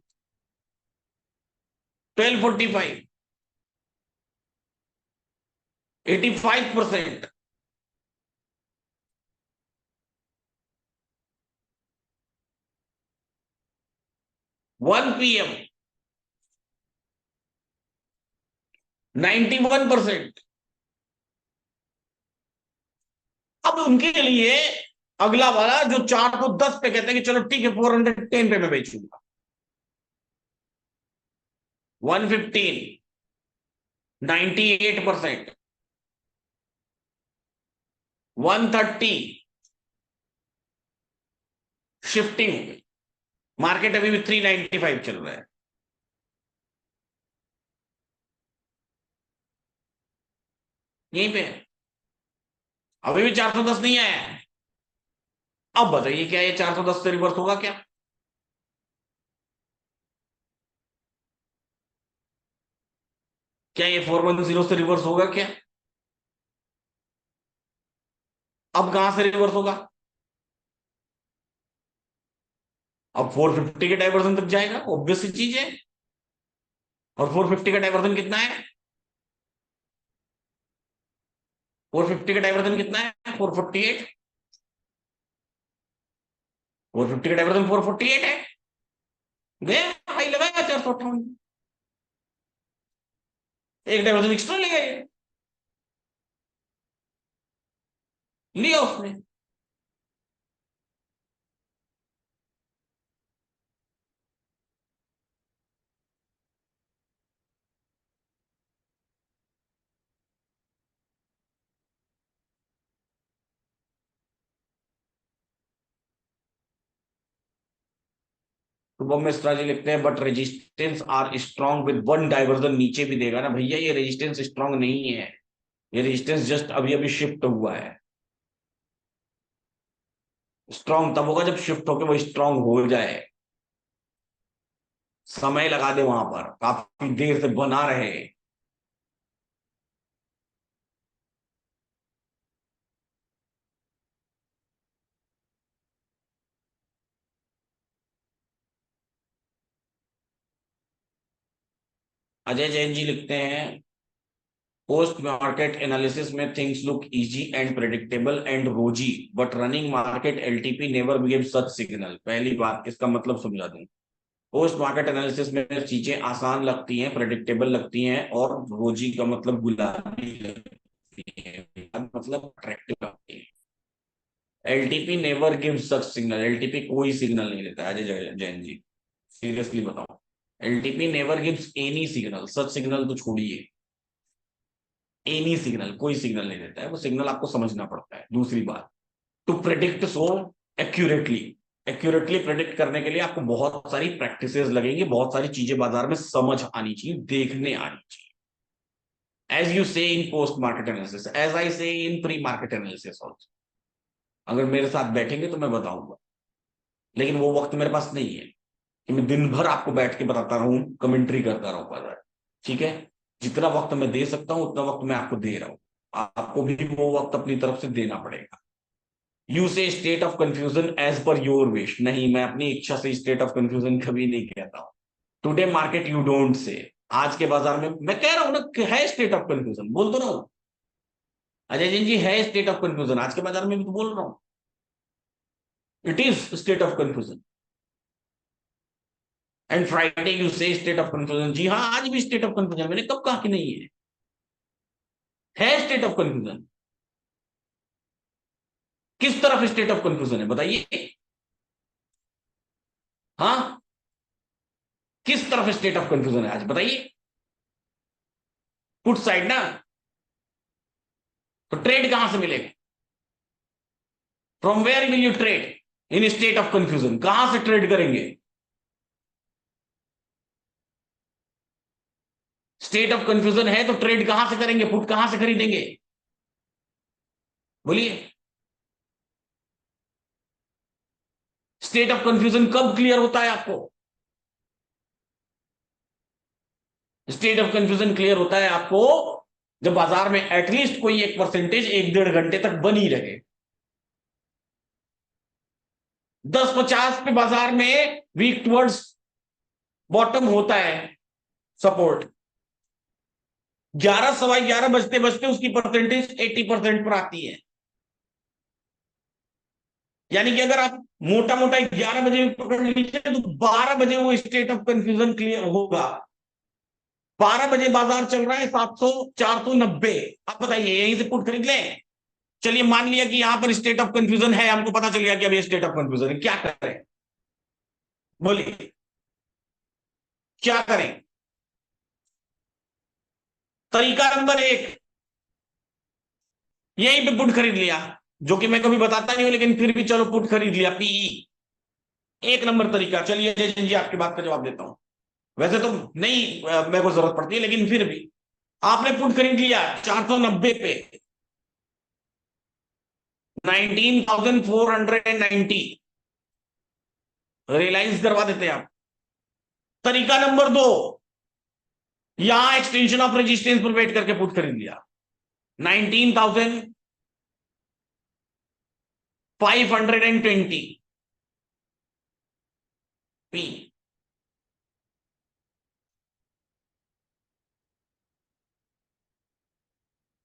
12:45, 85%। 1 PM, 91%। अब उनके लिए अगला वाला जो 410 पे कहते हैं कि चलो ठीक है 410 पे मैं बेचूंगा, 115, 98%, 130, शिफ्टिंग हो गई। मार्केट अभी भी 395 चल रहा है, यहीं पे है। अभी भी 410 नहीं आया है। अब बताइए क्या ये 410 से रिवर्स होगा क्या? क्या ये 410 से रिवर्स होगा क्या? अब कहां से रिवर्स होगा? अब 450 के डाइवर्जन तक जाएगा, ऑब्वियस सी चीज है। और 450 का डाइवर्जन कितना है? 450 का डाइवर्जन कितना है? 448। 450 का डाइवर्जन 448 है, गया हाई लगाया 458, एक डाइवर्जन एक्स्ट्रा ले गए, लिया उसने। शुभम मिश्रा जी लिखते हैं but resistance R strong with one diversion, नीचे भी देगा ना भैया, ये रेजिस्टेंस स्ट्रॉन्ग नहीं है, ये रेजिस्टेंस जस्ट अभी अभी शिफ्ट हुआ है। स्ट्रॉन्ग तब होगा जब शिफ्ट होकर वो स्ट्रॉन्ग हो जाए, समय लगा दे वहां पर, काफी देर से बना रहे। अजय जैन जी लिखते हैं पोस्ट मार्केट एनालिसिस में things look easy and predictable and rosy but running market LTP never give such signal. पहली बात इसका मतलब समझा दूं, पोस्ट मार्केट एनालिसिस में चीजें आसान लगती हैं, प्रेडिक्टेबल लगती हैं, और रोजी का मतलब गुलाबी लगती है, मतलब अट्रैक्टिव लगती है। LTP never give such signal, LTP कोई सिग्नल नहीं देता है अजय जैन जी, सीरियसली बताओ, LTP never gives any signal, such signal तो छोड़िए, एनी सिग्नल, कोई सिग्नल नहीं देता है, वो सिग्नल आपको समझना पड़ता है। दूसरी बात, to predict so accurately, accurately predict करने के लिए आपको बहुत सारी प्रैक्टिसेस लगेंगी, बहुत सारी चीजें बाजार में समझ आनी चाहिए, देखने आनी चाहिए। As you say in post market analysis, as I say in pre market analysis also, अगर मेरे साथ बैठेंगे तो मैं बताऊंगा, लेकिन वो वक्त मेरे पास नहीं है कि मैं दिन भर आपको बैठ के बताता रहूं, कमेंट्री करता रहूं बाजार। ठीक है, जितना वक्त मैं दे सकता हूं उतना वक्त मैं आपको दे रहा हूं, आपको भी वो वक्त अपनी तरफ से देना पड़ेगा। You say state of confusion as per your wish, नहीं, मैं अपनी इच्छा से स्टेट ऑफ कंफ्यूजन कभी नहीं कहता हूं। Today market you don't say, आज के बाजार में मैं कह रहा हूं ना कि है स्टेट ऑफ कंफ्यूजन, बोल तो रहा हूं अजय जैन जी, है स्टेट ऑफ कंफ्यूजन, आज के बाजार में भी तो बोल रहा हूं, it is state of confusion. And Friday you say state of confusion, जी हाँ आज भी स्टेट ऑफ कंफ्यूजन, मैंने कब कहा कि नहीं है स्टेट ऑफ कंफ्यूजन। किस तरफ स्टेट ऑफ कंफ्यूजन है बताइए, हाँ, किस तरफ स्टेट ऑफ कंफ्यूजन है आज बताइए, पुट साइड ना, तो ट्रेड कहां से मिलेगा, from where will you trade in state of confusion, कहां से ट्रेड करेंगे, स्टेट ऑफ कंफ्यूजन है तो ट्रेड कहां से करेंगे, पुट कहां से खरीदेंगे, बोलिए। स्टेट ऑफ कंफ्यूजन कब क्लियर होता है आपको, स्टेट ऑफ कंफ्यूजन क्लियर होता है आपको जब बाजार में एटलीस्ट कोई एक परसेंटेज 1-1.5 घंटे तक बनी रहे। 10-50 पे बाजार में वीक टुवर्ड्स बॉटम होता है, सपोर्ट 11, 11:15 बजते बजते उसकी परसेंटेज 80% पर आती है, यानी कि अगर आप मोटा मोटा 11 बजे पकड़ लीजिए तो 12 बजे वो स्टेट ऑफ कंफ्यूजन क्लियर होगा। 12 बजे बाजार चल रहा है 700, 490, आप बताइए यहीं से पुट खरीद लें, चलिए मान लिया कि यहां पर स्टेट ऑफ कंफ्यूजन है, हमको पता चल गया कि अभी स्टेट ऑफ कंफ्यूजन है, क्या करें बोलिए, क्या करें। तरीका नंबर 1, यहीं पे पुट खरीद लिया, जो कि मैं कभी बताता नहीं हूं लेकिन फिर भी चलो पुट खरीद लिया, पीई, एक नंबर तरीका। चलिए अजय जी आपकी बात का जवाब देता हूं, वैसे तो नहीं मेरे को जरूरत पड़ती है, लेकिन फिर भी आपने पुट खरीद लिया 490 पे, 19,490 रियलाइज करवा देते हैं आप। तरीका नंबर 2, यहां एक्सटेंशन ऑफ रेजिस्टेंस पर वेट करके पुट खरीद लिया 19,520 पी।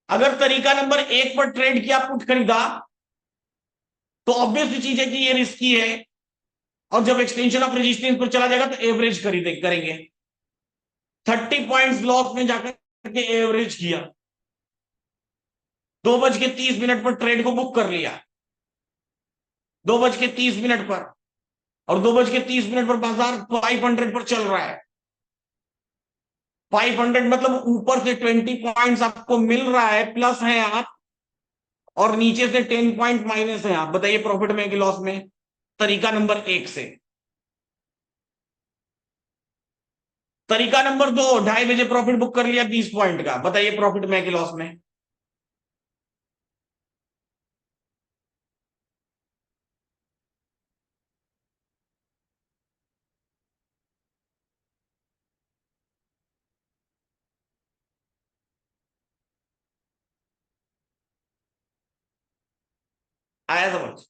अगर तरीका नंबर 1 पर ट्रेड किया, पुट खरीदा, तो ऑब्वियस चीज है कि ये रिस्की है, और जब एक्सटेंशन ऑफ रेजिस्टेंस पर चला जाएगा तो एवरेज करेंगे। 30 पॉइंट्स लॉस में जाकर के एवरेज किया, 2:30 पर ट्रेड को बुक कर लिया, 2:30 पर, और 2:30 पर बाजार 500 पर चल रहा है। 500 मतलब ऊपर से 20 पॉइंट्स आपको मिल रहा है, प्लस है आप, और नीचे से 10 पॉइंट माइनस है आप। बताइए प्रॉफिट में कि लॉस में? तरीका नंबर 1 से। तरीका नंबर 2, 2:30 प्रॉफिट बुक कर लिया 20 पॉइंट का। बताइए प्रॉफिट में कि लॉस में? आया समझ?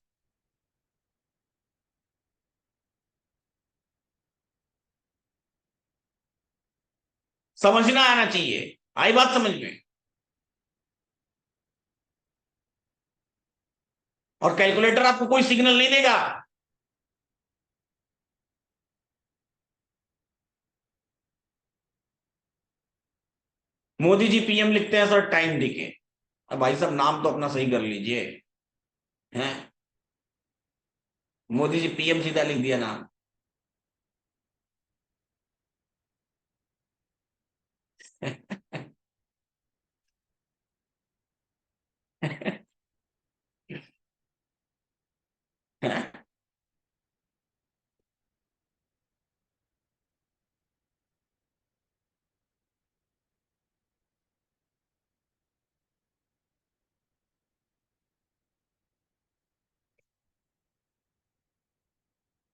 समझना आना चाहिए। आई बात समझ में? और कैलकुलेटर आपको कोई सिग्नल नहीं देगा। मोदी जी पीएम लिखते हैं सर टाइम देके। अब भाई साहब नाम तो अपना सही कर लीजिए। हैं? मोदी जी पीएम सीधा लिख दिया नाम।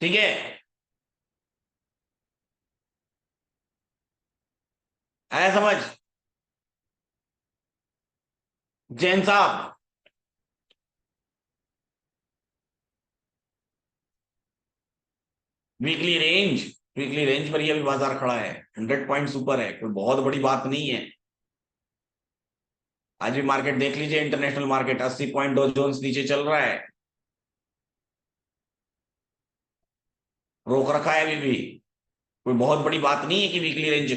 ठीक है। आया समझ? जैन साहब, वीकली रेंज, वीकली रेंज पर ही अभी बाजार खड़ा है, 100 पॉइंट्स ऊपर है, कोई बहुत बड़ी बात नहीं है। आज भी मार्केट देख लीजिए, international market 80 point Dow Jones नीचे चल रहा है, रोक रखा है अभी भी। कोई बहुत बड़ी बात नहीं है कि वीकली रेंज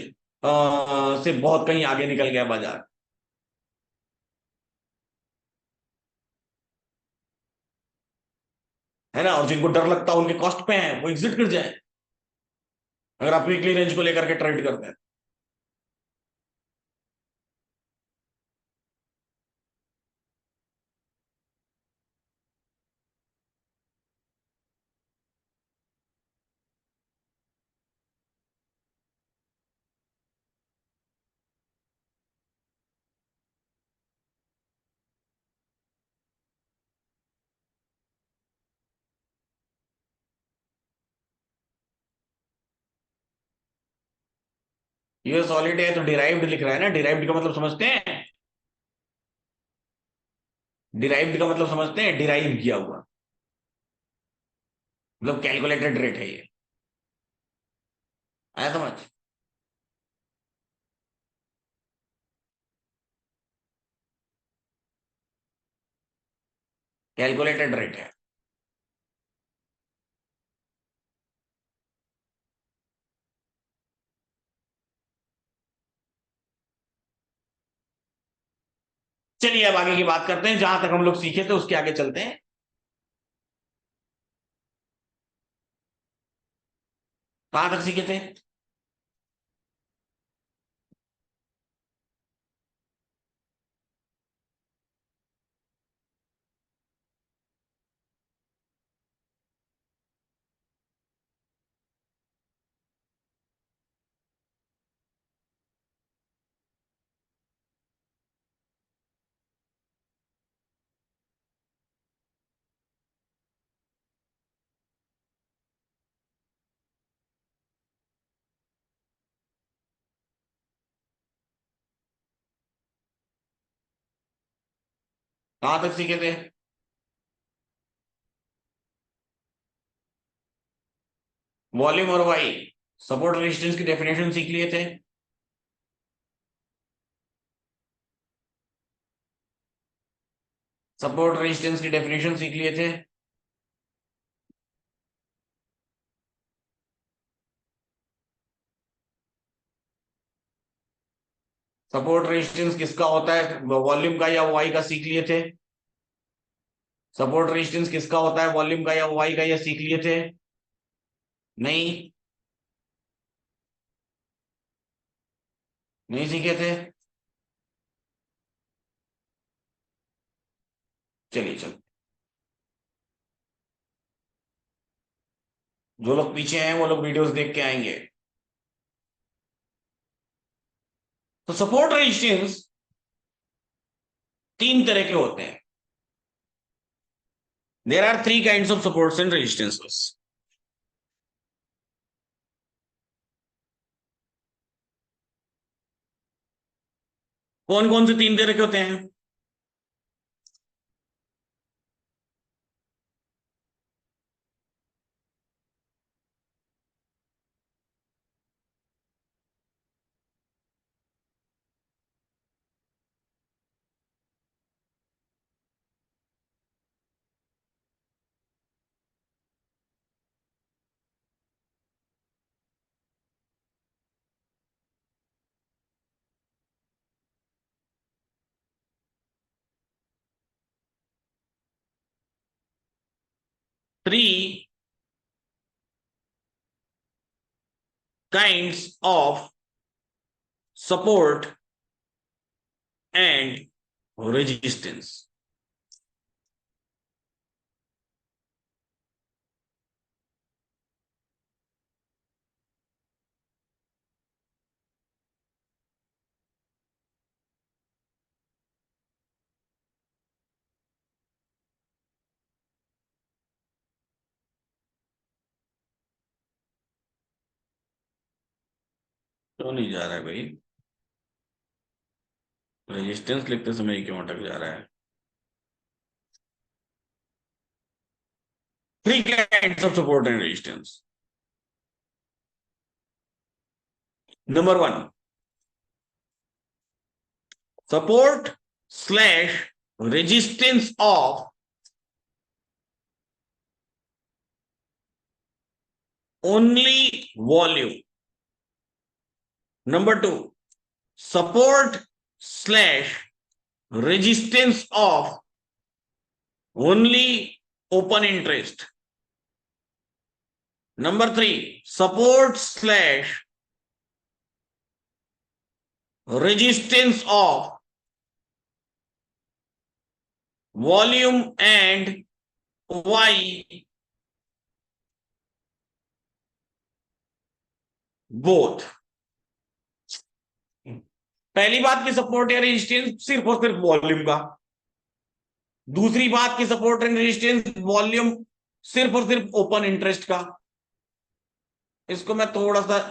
से बहुत कहीं आगे निकल गया बाजार, है ना। और जिनको डर लगता है, उनके कॉस्ट पे है, वो एग्जिट कर जाए, अगर आप वीकली रेंज को लेकर के ट्रेड करते हैं। यूएस सॉलिड है तो डिराइव्ड लिख रहा है ना। डिराइव्ड का मतलब समझते हैं? डिराइव्ड का मतलब समझते हैं? डिराइव किया हुआ, मतलब कैलकुलेटेड रेट है ये। आया समझ? कैलकुलेटेड रेट है। चलिए अब आगे की बात करते हैं, जहां तक हम लोग सीखे थे उसके आगे चलते हैं। कहां तक सीखे थे? कहां तक सीखे थे? वॉल्यूम और वाई, सपोर्ट रेजिस्टेंस की डेफिनेशन सीख लिए थे। सपोर्ट रेजिस्टेंस की डेफिनेशन सीख लिए थे। सपोर्ट रेजिस्टेंस किसका होता है, वॉल्यूम का या वाई का, सीख लिए थे। सपोर्ट रेजिस्टेंस किसका होता है, वॉल्यूम का या वाई का, या सीख लिए थे? नहीं, नहीं सीखे थे। चलिए चलिए, जो लोग पीछे हैं वो लोग वीडियोस देख के आएंगे। तो सपोर्ट रेजिस्टेंस तीन तरह के होते हैं। There are three kinds of supports and resistances. कौन कौन से तीन तरह के होते हैं? Three kinds of support and resistance. क्यों नहीं जा रहा है भाई? रेजिस्टेंस लिखते समय क्यों अटक जा रहा है? Three kinds of support and resistance. Number one, support slash resistance of only volume. Number two, support slash resistance of only open interest. Number three, support slash resistance of volume and Y both. पहली बात की support या resistance सिर्फ और सिर्फ volume का। दूसरी बात की सपोर्ट एंड रेजिस्टेंस वॉल्यूम सिर्फ और सिर्फ ओपन इंटरेस्ट का। इसको मैं थोड़ा सा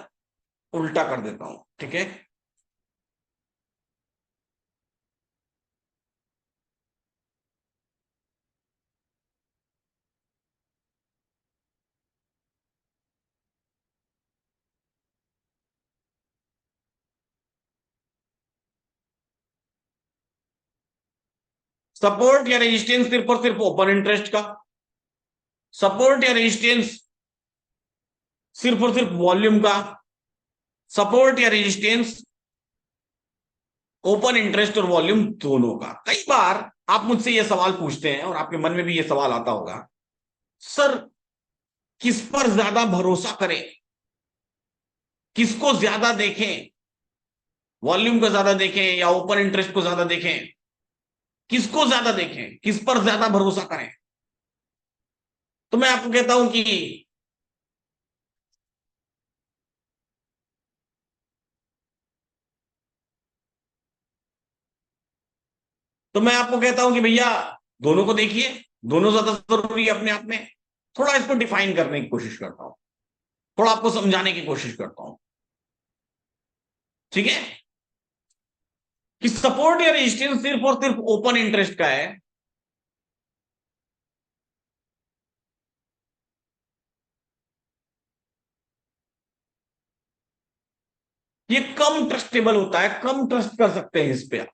उल्टा कर देता हूं, ठीक है? सपोर्ट या रेजिस्टेंस सिर्फ और सिर्फ ओपन इंटरेस्ट का। सपोर्ट या रेजिस्टेंस सिर्फ और सिर्फ वॉल्यूम का। सपोर्ट या रेजिस्टेंस ओपन इंटरेस्ट और वॉल्यूम दोनों का। कई बार आप मुझसे यह सवाल पूछते हैं और आपके मन में भी यह सवाल आता होगा, सर किस पर ज्यादा भरोसा करें, किसको ज्यादा देखें, वॉल्यूम को ज्यादा देखें या ओपन इंटरेस्ट को ज्यादा देखें? किसको ज्यादा देखें, किस पर ज्यादा भरोसा करें? तो मैं आपको कहता हूं कि भैया दोनों को देखिए, दोनों ज्यादा जरूरी है अपने आप में। थोड़ा इसको डिफाइन करने की कोशिश करता हूं, थोड़ा आपको समझाने की कोशिश करता हूं, ठीक है? कि सपोर्ट या रेजिस्टेंस सिर्फ और सिर्फ ओपन इंटरेस्ट का है। ये कम ट्रस्टेबल होता है, कम ट्रस्ट कर सकते हैं इस पे आप।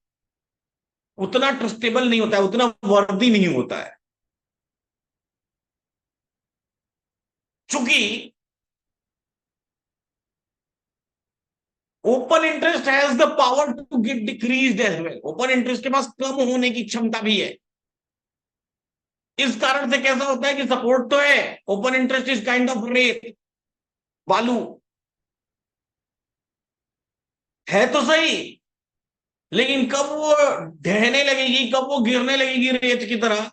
उतना ट्रस्टेबल नहीं होता है, उतना वर्दी नहीं होता है। चूंकि open interest has the power to get decreased as well. Open interest के पास कम होने की क्षमता भी है। इस कारण से कैसा होता है कि सपोर्ट तो है, open interest is kind of रेत, बालू है तो सही, लेकिन कब वो ढहने लगेगी, कब वो गिरने लगेगी रेत की तरह,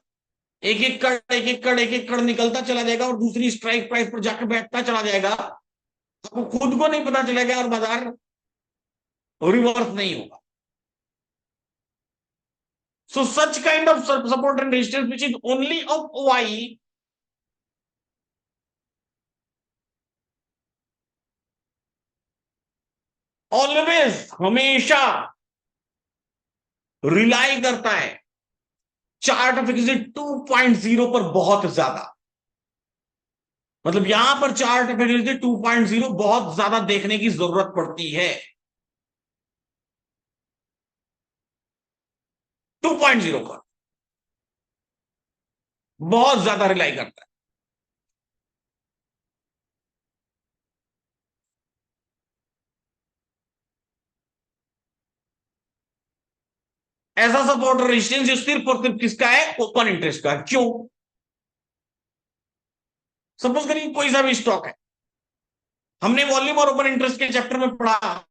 एक एक कड़ एक एक कड़ एक एक कड़ निकलता चला जाएगा और दूसरी स्ट्राइक प्राइस पर जाकर बैठता चला जाएगा, आपको खुद को नहीं पता चलेगा और बाजार रिवर्स नहीं होगा। So such kind of support and resistance which is only of OI always हमेशा रिलाई करता है चार्ट फिक्सिड 2.0 पर बहुत ज्यादा। मतलब यहां पर चार्ट फिक्सिड 2.0 बहुत ज्यादा देखने की जरूरत पड़ती है। 2.0 पर बहुत ज्यादा रिलाई करता है। ऐसा सपोर्ट रेजिस्टेंस जो सिर्फ और सिर्फ किसका है, ओपन इंटरेस्ट का। क्यों? सपोज करिए कोई सा भी स्टॉक है, हमने वॉल्यूम और ओपन इंटरेस्ट के चैप्टर में पढ़ा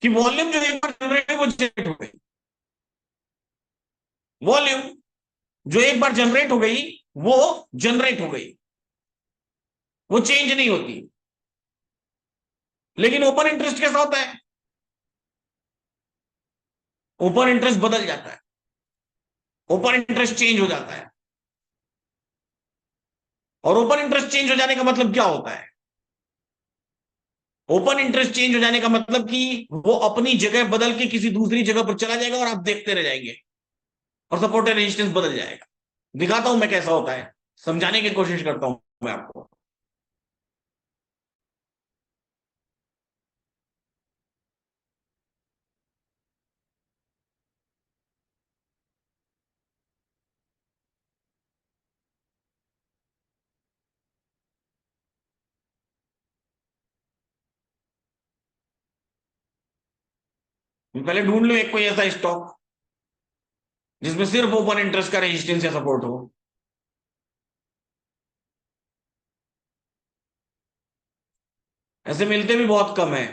कि वॉल्यूम जो एक बार जनरेट वो जनरेट हो गई, वॉल्यूम जो एक बार जनरेट हो गई वो जनरेट हो गई, वो चेंज नहीं होती। लेकिन ओपन इंटरेस्ट कैसा होता है, ओपन इंटरेस्ट बदल जाता है, ओपन इंटरेस्ट चेंज हो जाता है। और ओपन इंटरेस्ट चेंज हो जाने का मतलब क्या होता है, ओपन इंटरेस्ट चेंज हो जाने का मतलब कि वो अपनी जगह बदल के किसी दूसरी जगह पर चला जाएगा और आप देखते रह जाएंगे और सपोर्ट एंड रेजिस्टेंस बदल जाएगा। दिखाता हूं मैं कैसा होता है, समझाने की कोशिश करता हूं मैं आपको। पहले ढूंढ लो एक कोई ऐसा स्टॉक जिसमें सिर्फ ओपन इंटरेस्ट का रेजिस्टेंस या सपोर्ट हो। ऐसे मिलते भी बहुत कम है।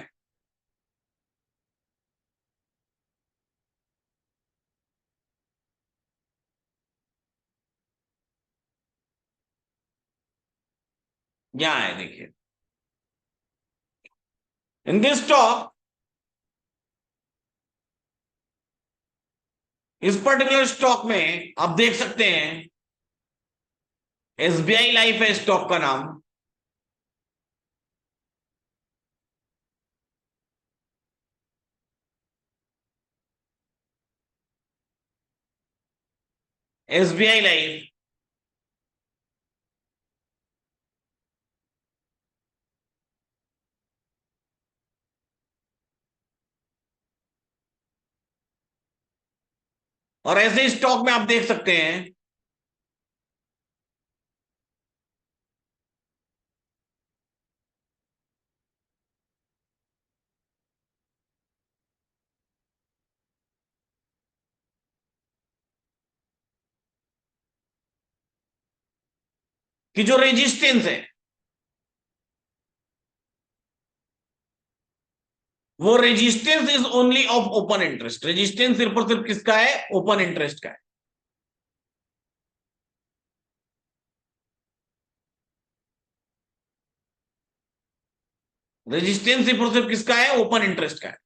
यहां है देखिए, इन दिस स्टॉक, इस पर्टिकुलर स्टॉक में आप देख सकते हैं एसबीआई लाइफ है स्टॉक का नाम। एसबीआई लाइफ और ऐसे स्टॉक में आप देख सकते हैं कि जो रेजिस्टेंस है वो resistance is only of open interest. Resistance सिर्फ और सिर्फ किसका है, ओपन इंटरेस्ट का है। रेजिस्टेंस सिर्फ और सिर्फ किसका है, ओपन इंटरेस्ट का है।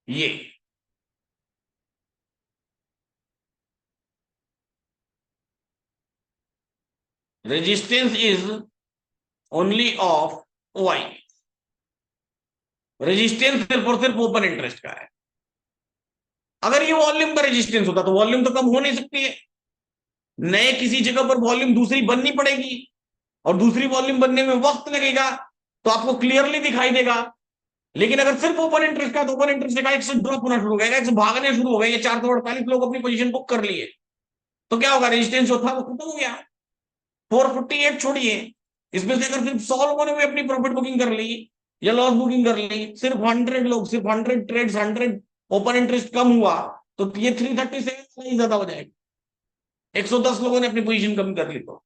ये resistance is only of OI. Resistance सिर्फ और सिर्फ ओपन इंटरेस्ट का है। अगर ये वॉल्यूम का रेजिस्टेंस होता तो वॉल्यूम तो कम हो नहीं सकती है, नए किसी जगह पर वॉल्यूम दूसरी बननी पड़ेगी और दूसरी वॉल्यूम बनने में वक्त लगेगा, तो आपको क्लियरली दिखाई देगा। लेकिन अगर सिर्फ ओपन इंटरेस्ट का, तो ओपन इंटरेस्ट का एक से ड्रॉप होना शुरू हो गया, एक से भागने शुरू हो गए, ये 448 लोग अपनी पोजीशन बुक कर लिए, तो क्या होगा, रेजिस्टेंस जो था वो खत्म हो गया। 448 छोड़िए, इसमें से अगर सिर्फ 100 लोगों ने भी अपनी प्रॉफिट बुकिंग कर ली या लॉस बुकिंग कर ली, सिर्फ 100 लोग, सिर्फ 100 ट्रेड्स, 100 ओपन इंटरेस्ट कम हुआ, तो ये 337 ही ज्यादा हो जाएगा। 110 लोगों ने अपनी पोजीशन कम कर ली तो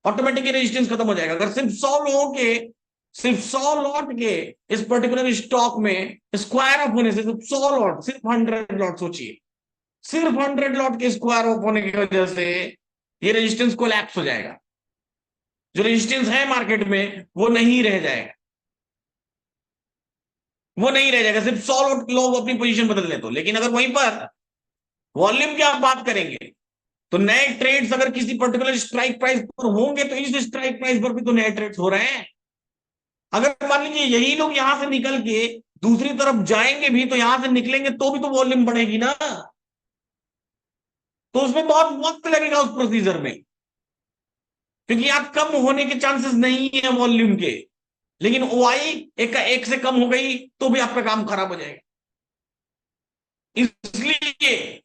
ऑटोमेटिकली रेजिस्टेंस खत्म हो जाएगा। अगर सिर्फ 100 लोगों के, सिर्फ 100 लॉट के इस पर्टिकुलर स्टॉक में स्क्वायर ऑफ होने से, सिर्फ 100 लॉट, सिर्फ 100 लॉट, सोचिए सिर्फ 100 लॉट के स्क्वायर ऑफ होने की वजह से ये रेजिस्टेंस कोलैप्स हो जाएगा। जो रेजिस्टेंस है मार्केट में वो नहीं रह जाएगा, वो नहीं रह जाएगा, सिर्फ 100 लोग अपनी पोजीशन बदल ले तो। लेकिन अगर वहीं पर वॉल्यूम की आप बात करेंगे तो नए ट्रेड्स अगर किसी पर्टिकुलर स्ट्राइक प्राइस पर होंगे तो इस स्ट्राइक प्राइस पर भी तो नए ट्रेड्स हो रहे हैं। अगर मान लीजिए यही लोग यहां से निकल के दूसरी तरफ जाएंगे भी, तो यहां से निकलेंगे तो भी तो वॉल्यूम बढ़ेगी ना, तो उसमें बहुत वक्त लगेगा उस प्रोसीजर में, क्योंकि आप कम होने के चांसेस नहीं है वॉल्यूम के। लेकिन ओआई एक से कम हो गई तो भी आपका काम खराब हो जाएगा। इसलिए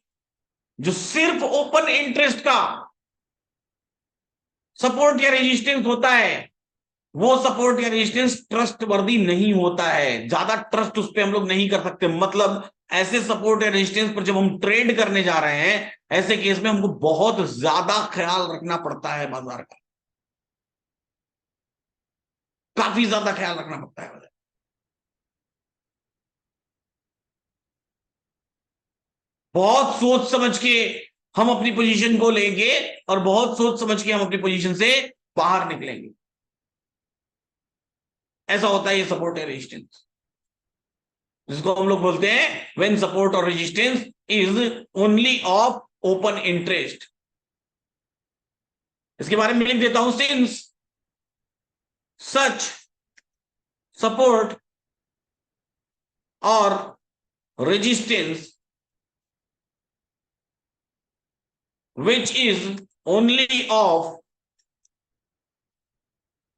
जो सिर्फ ओपन इंटरेस्ट का सपोर्ट या रेजिस्टेंस होता है, वो सपोर्ट या रेजिस्टेंस ट्रस्ट वर्दी नहीं होता है, ज्यादा ट्रस्ट उस पर हम लोग नहीं कर सकते। मतलब ऐसे सपोर्ट या रेजिस्टेंस पर जब हम ट्रेड करने जा रहे हैं, ऐसे केस में हमको बहुत ज्यादा ख्याल रखना पड़ता है बाजार का, काफी ज्यादा ख्याल रखना पड़ता है। बहुत सोच समझ के हम अपनी पोजीशन को लेंगे और बहुत सोच समझ के हम अपनी पोजीशन से बाहर निकलेंगे। ऐसा होता है ये सपोर्ट या रेजिस्टेंस, जिसको हम लोग बोलते हैं व्हेन सपोर्ट और resistance is only of open interest. इसके बारे में लिख देता हूं, सिंस सच सपोर्ट और resistance which is only of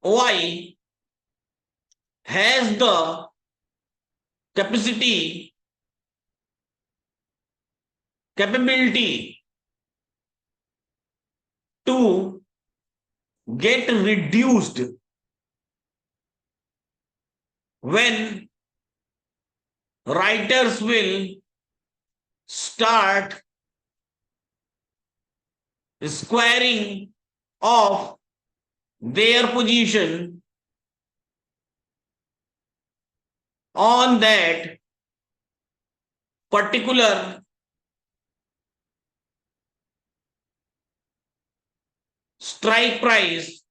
OI has the capability to get reduced when writers will start squaring off their position on that particular strike price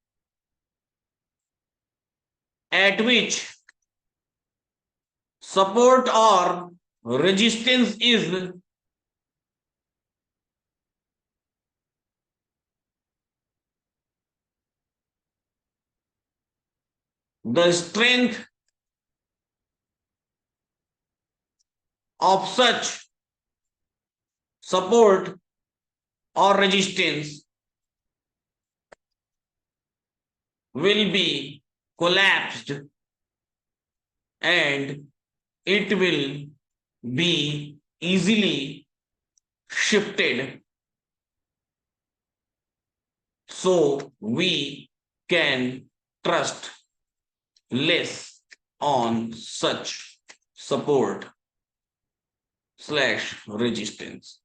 at which support or resistance is the strength of such support or resistance will be collapsed and it will be easily shifted, so we can trust less on such support slash resistance।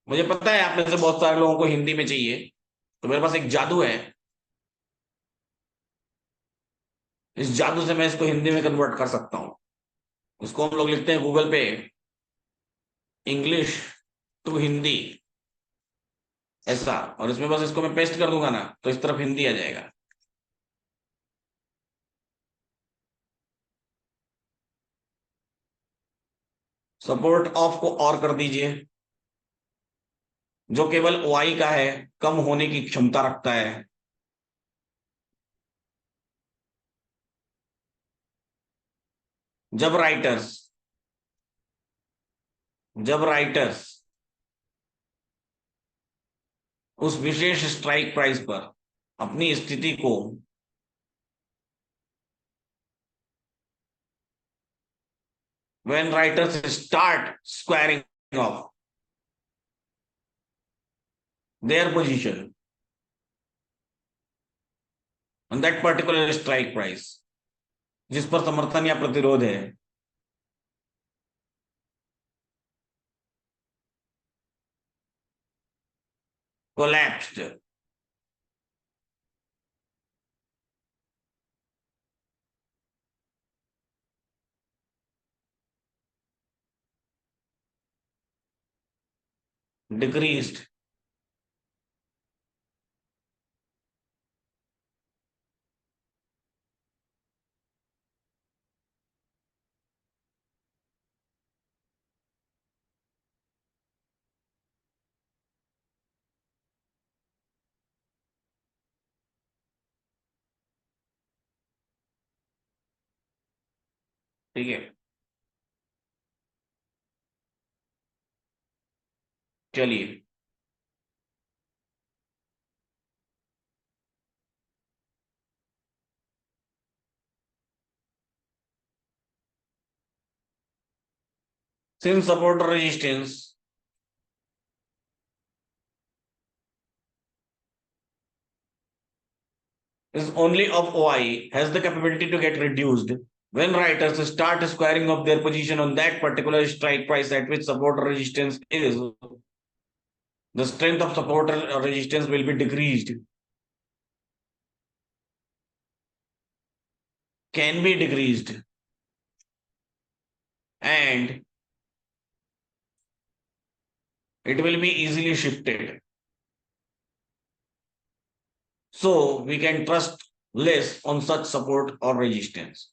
मुझे पता है आप में से बहुत सारे लोगों को हिंदी में चाहिए, तो मेरे पास एक जादू है, इस जादू से मैं इसको हिंदी में कन्वर्ट कर सकता हूं। उसको हम लोग लिखते हैं गूगल पे इंग्लिश टू हिंदी ऐसा, और इसमें बस इसको मैं पेस्ट कर दूंगा ना तो इस तरफ हिंदी आ जाएगा। सपोर्ट ऑफ को और कर दीजिए, जो केवल ओआई का है, कम होने की क्षमता रखता है। जब राइटर्स उस विशेष स्ट्राइक प्राइस पर अपनी स्थिति को when writers start squaring off their position on that particular strike price, जिस पर समर्थन या प्रतिरोध है, कोलैप्स्ड, डिक्रीज्ड, ठीक है। चलिए, since support resistance is only of OI has the capability to get reduced when writers start squaring up their position on that particular strike price at which support or resistance is, the strength of support or resistance will be decreased, can be decreased, and it will be easily shifted. So we can trust less on such support or resistance.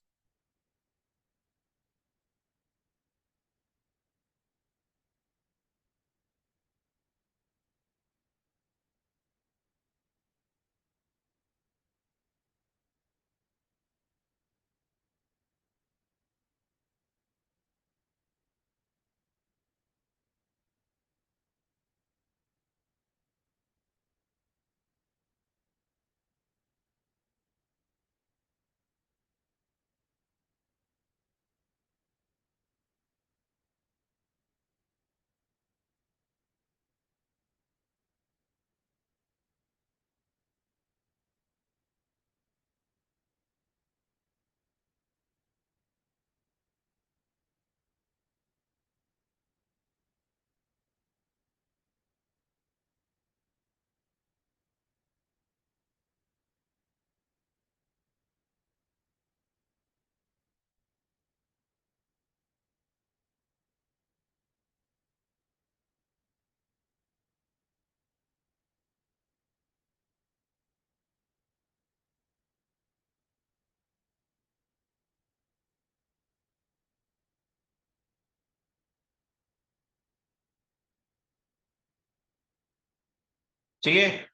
ठीक है,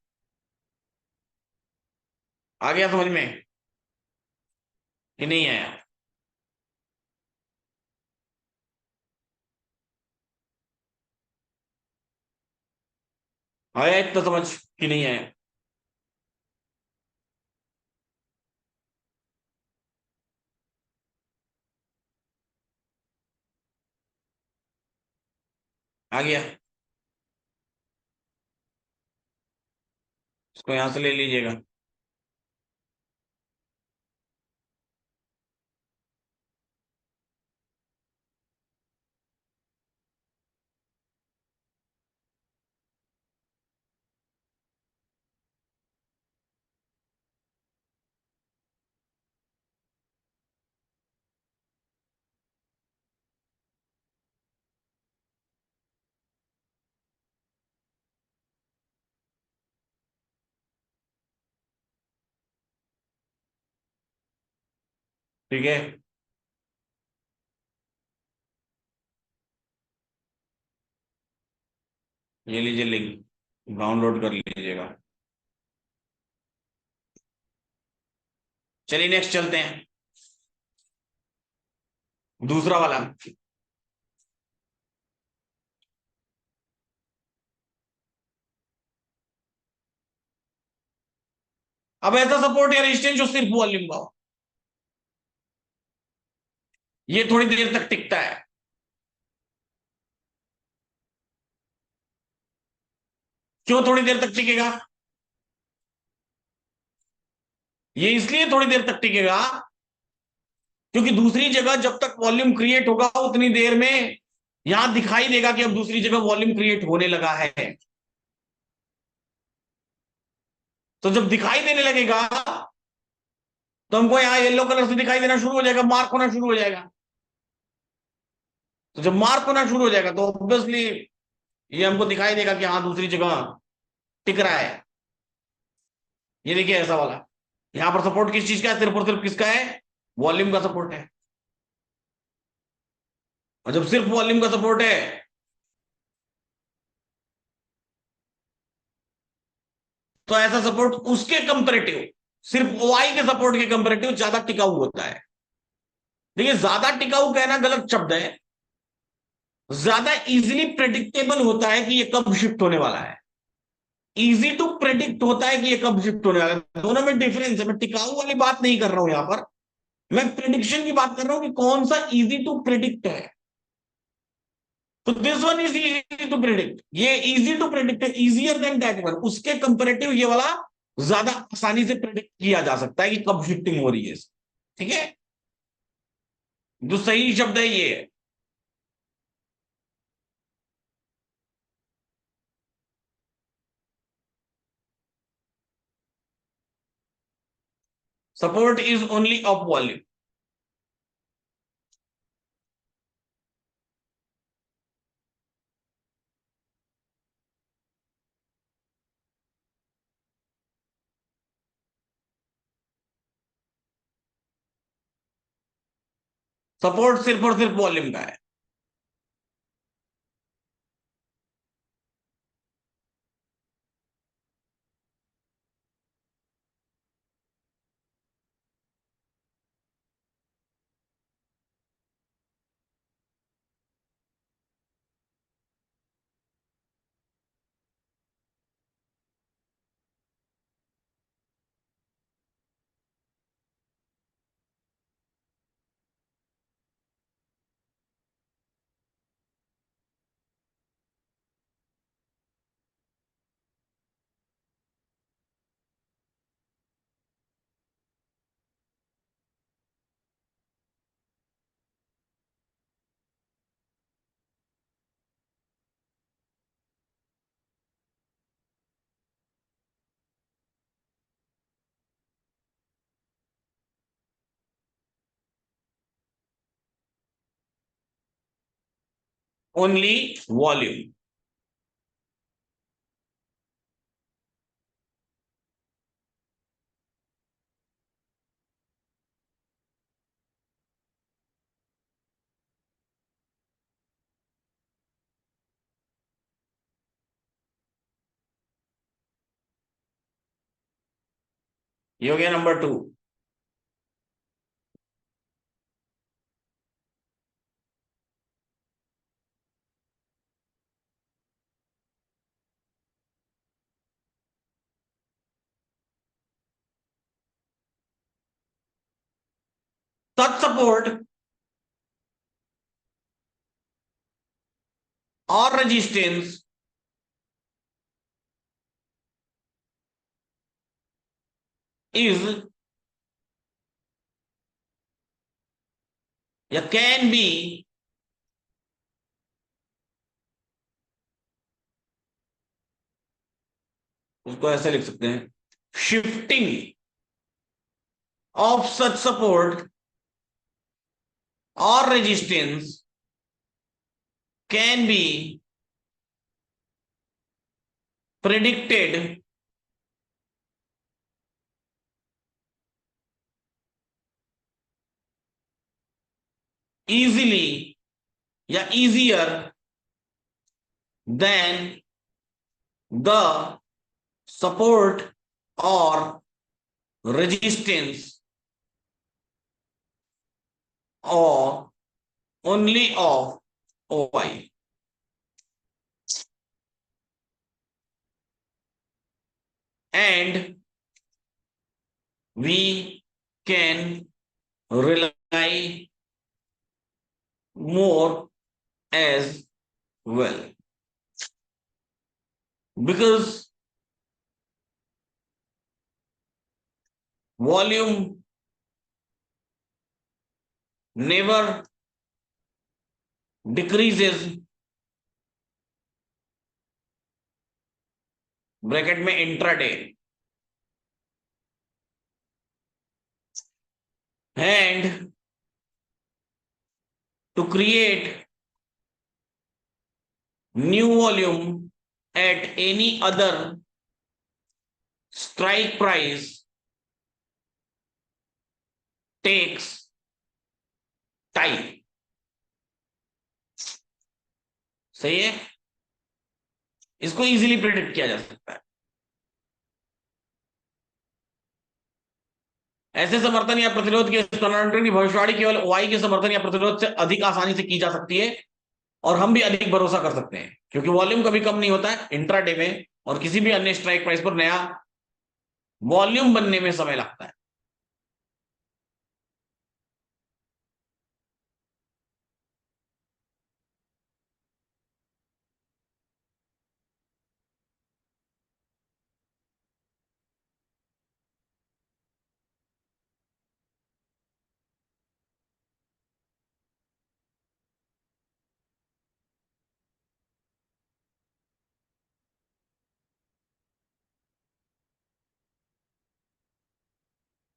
आ गया समझ में कि नहीं आया? आया इतना समझ कि नहीं आया? आ गया, इसको यहां से ले लीजिएगा। ठीक है, ये लीजिए लिंक, डाउनलोड कर लीजिएगा। चलिए नेक्स्ट चलते हैं, दूसरा वाला। अब ऐसा सपोर्ट या रेजिस्टेंस जो सिर्फ वॉल्यूम का हो, ये थोड़ी देर तक टिकता है। क्यों थोड़ी देर तक टिकेगा? ये इसलिए थोड़ी देर तक टिकेगा क्योंकि दूसरी जगह जब तक वॉल्यूम क्रिएट होगा उतनी देर में यहां दिखाई देगा कि अब दूसरी जगह वॉल्यूम क्रिएट होने लगा है। तो जब दिखाई देने लगेगा तो हमको यहां येलो कलर से दिखाई देना शुरू हो जाएगा, मार्क होना शुरू हो जाएगा। तो जब मार्क होना शुरू हो जाएगा तो ऑब्वियसली ये हमको दिखाई देगा कि हाँ दूसरी जगह टिक रहा है। ये देखिए ऐसा वाला, यहां पर सपोर्ट किस चीज का है, सिर्फ और सिर्फ किसका है, वॉल्यूम का सपोर्ट है। और जब सिर्फ वॉल्यूम का सपोर्ट है तो ऐसा सपोर्ट उसके कंपेरेटिव, सिर्फ ओआई के सपोर्ट के कंपेरेटिव ज्यादा टिकाऊ होता है। देखिए ज्यादा टिकाऊ कहना गलत शब्द है, ज्यादा इजीली प्रेडिक्टेबल होता है कि ये कब शिफ्ट होने वाला है। इजी टू प्रेडिक्ट होता है कि ये कब शिफ्ट होने वाला है, दोनों में डिफरेंस है। मैं टिकाऊ वाली बात नहीं कर रहा हूं यहां पर, मैं प्रेडिक्शन की बात कर रहा हूं कि कौन सा इजी टू प्रिडिक्ट है। तो this one is easy to predict, ये इजी टू प्रिडिक्ट है, इजियर देन दैट वन। उसके कंपेरेटिव ये वाला ज्यादा आसानी से प्रिडिक्ट किया जा सकता है कि कब शिफ्टिंग हो रही है। ठीक है, जो सही शब्द है ये है। Support is only of volume. Support सिर्फ और सिर्फ वॉल्यूम का है। Only volume. ये हो गया नंबर 2। सच सपोर्ट और रेजिस्टेंस इज या कैन बी उसको ऐसे लिख सकते हैं, शिफ्टिंग ऑफ सच सपोर्ट और resistance can be predicted easily या easier than the support or resistance or only of OI. And we can rely more as well, because volume never decreases, bracket में intraday, and to create new volume at any other strike price takes time. सही है, इसको easily predict किया जा सकता है। ऐसे समर्थन या प्रतिरोध के स्थानांतरण की भविष्यवाणी केवल वाई के समर्थन या प्रतिरोध से अधिक आसानी से की जा सकती है और हम भी अधिक भरोसा कर सकते हैं, क्योंकि वॉल्यूम कभी कम नहीं होता है इंट्राडे में, और किसी भी अन्य स्ट्राइक प्राइस पर नया वॉल्यूम बनने में समय लगता है।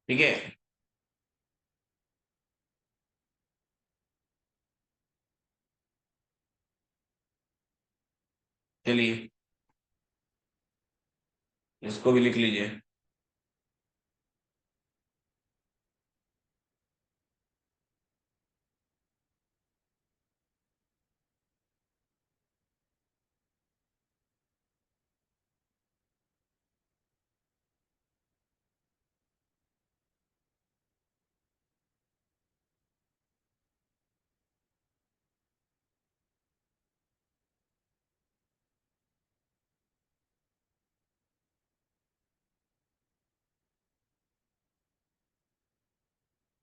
ठीक है, चलिए इसको भी लिख लीजिए।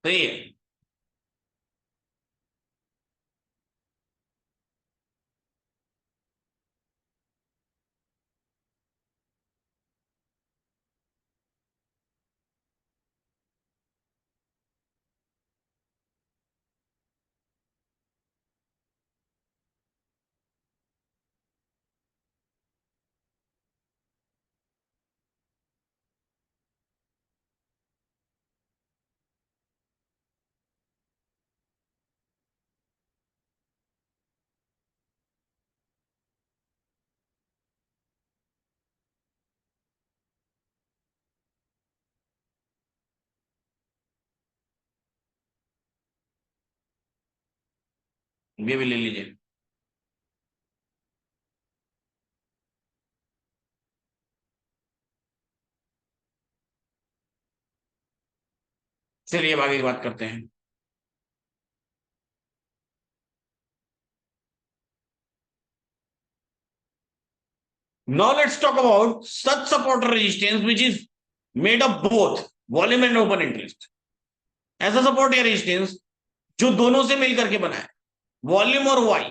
सही है, ये भी ले लीजिए। चलिए अब आगे की बात करते हैं। Now let's talk about such support resistance which is made of both volume and open interest. ऐसा सपोर्ट या रेजिस्टेंस जो दोनों से मिलकर के बना है, वॉल्यूम और वाई,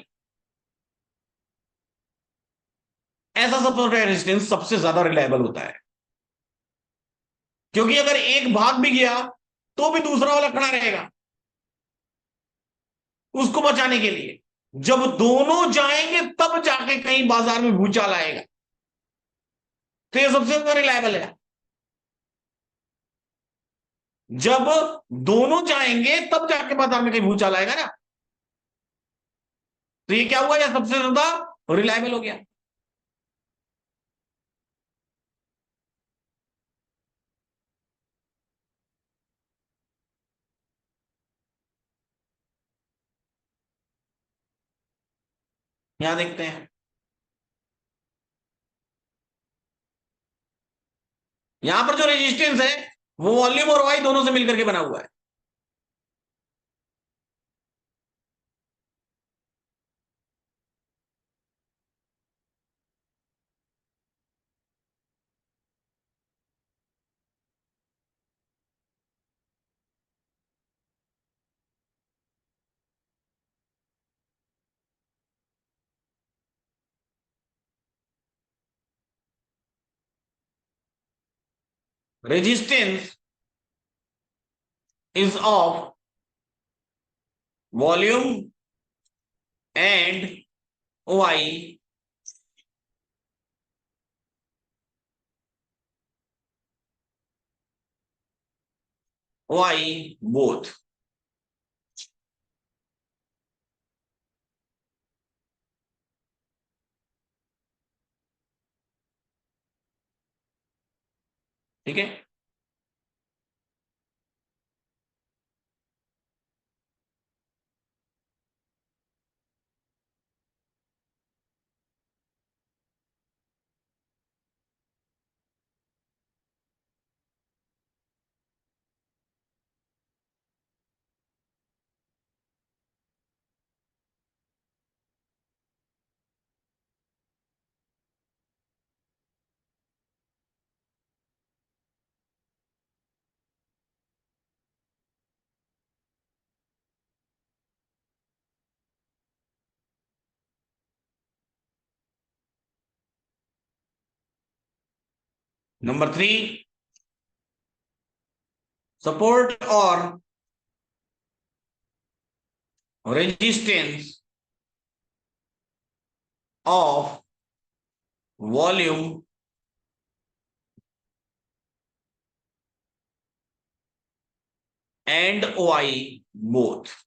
ऐसा सपोर्ट या रेजिस्टेंस सबसे ज्यादा रिलायबल होता है, क्योंकि अगर एक भाग भी गया तो भी दूसरा वाला खड़ा रहेगा उसको बचाने के लिए। जब दोनों जाएंगे तब जाके कहीं बाजार में भूचाल आएगा, तो ये सबसे ज्यादा रिलायबल है। जब दोनों जाएंगे तब जाके बाजार में कहीं भूचाल आएगा ना, तो ये क्या हुआ, यह सबसे ज्यादा रिलायबल हो गया। यहां देखते हैं, यहां पर जो रेजिस्टेंस है वो वॉल्यूम और वाई दोनों से मिलकर के बना हुआ है। Resistance is of volume and y both. ठीक है, number 3, support or resistance of volume and y both.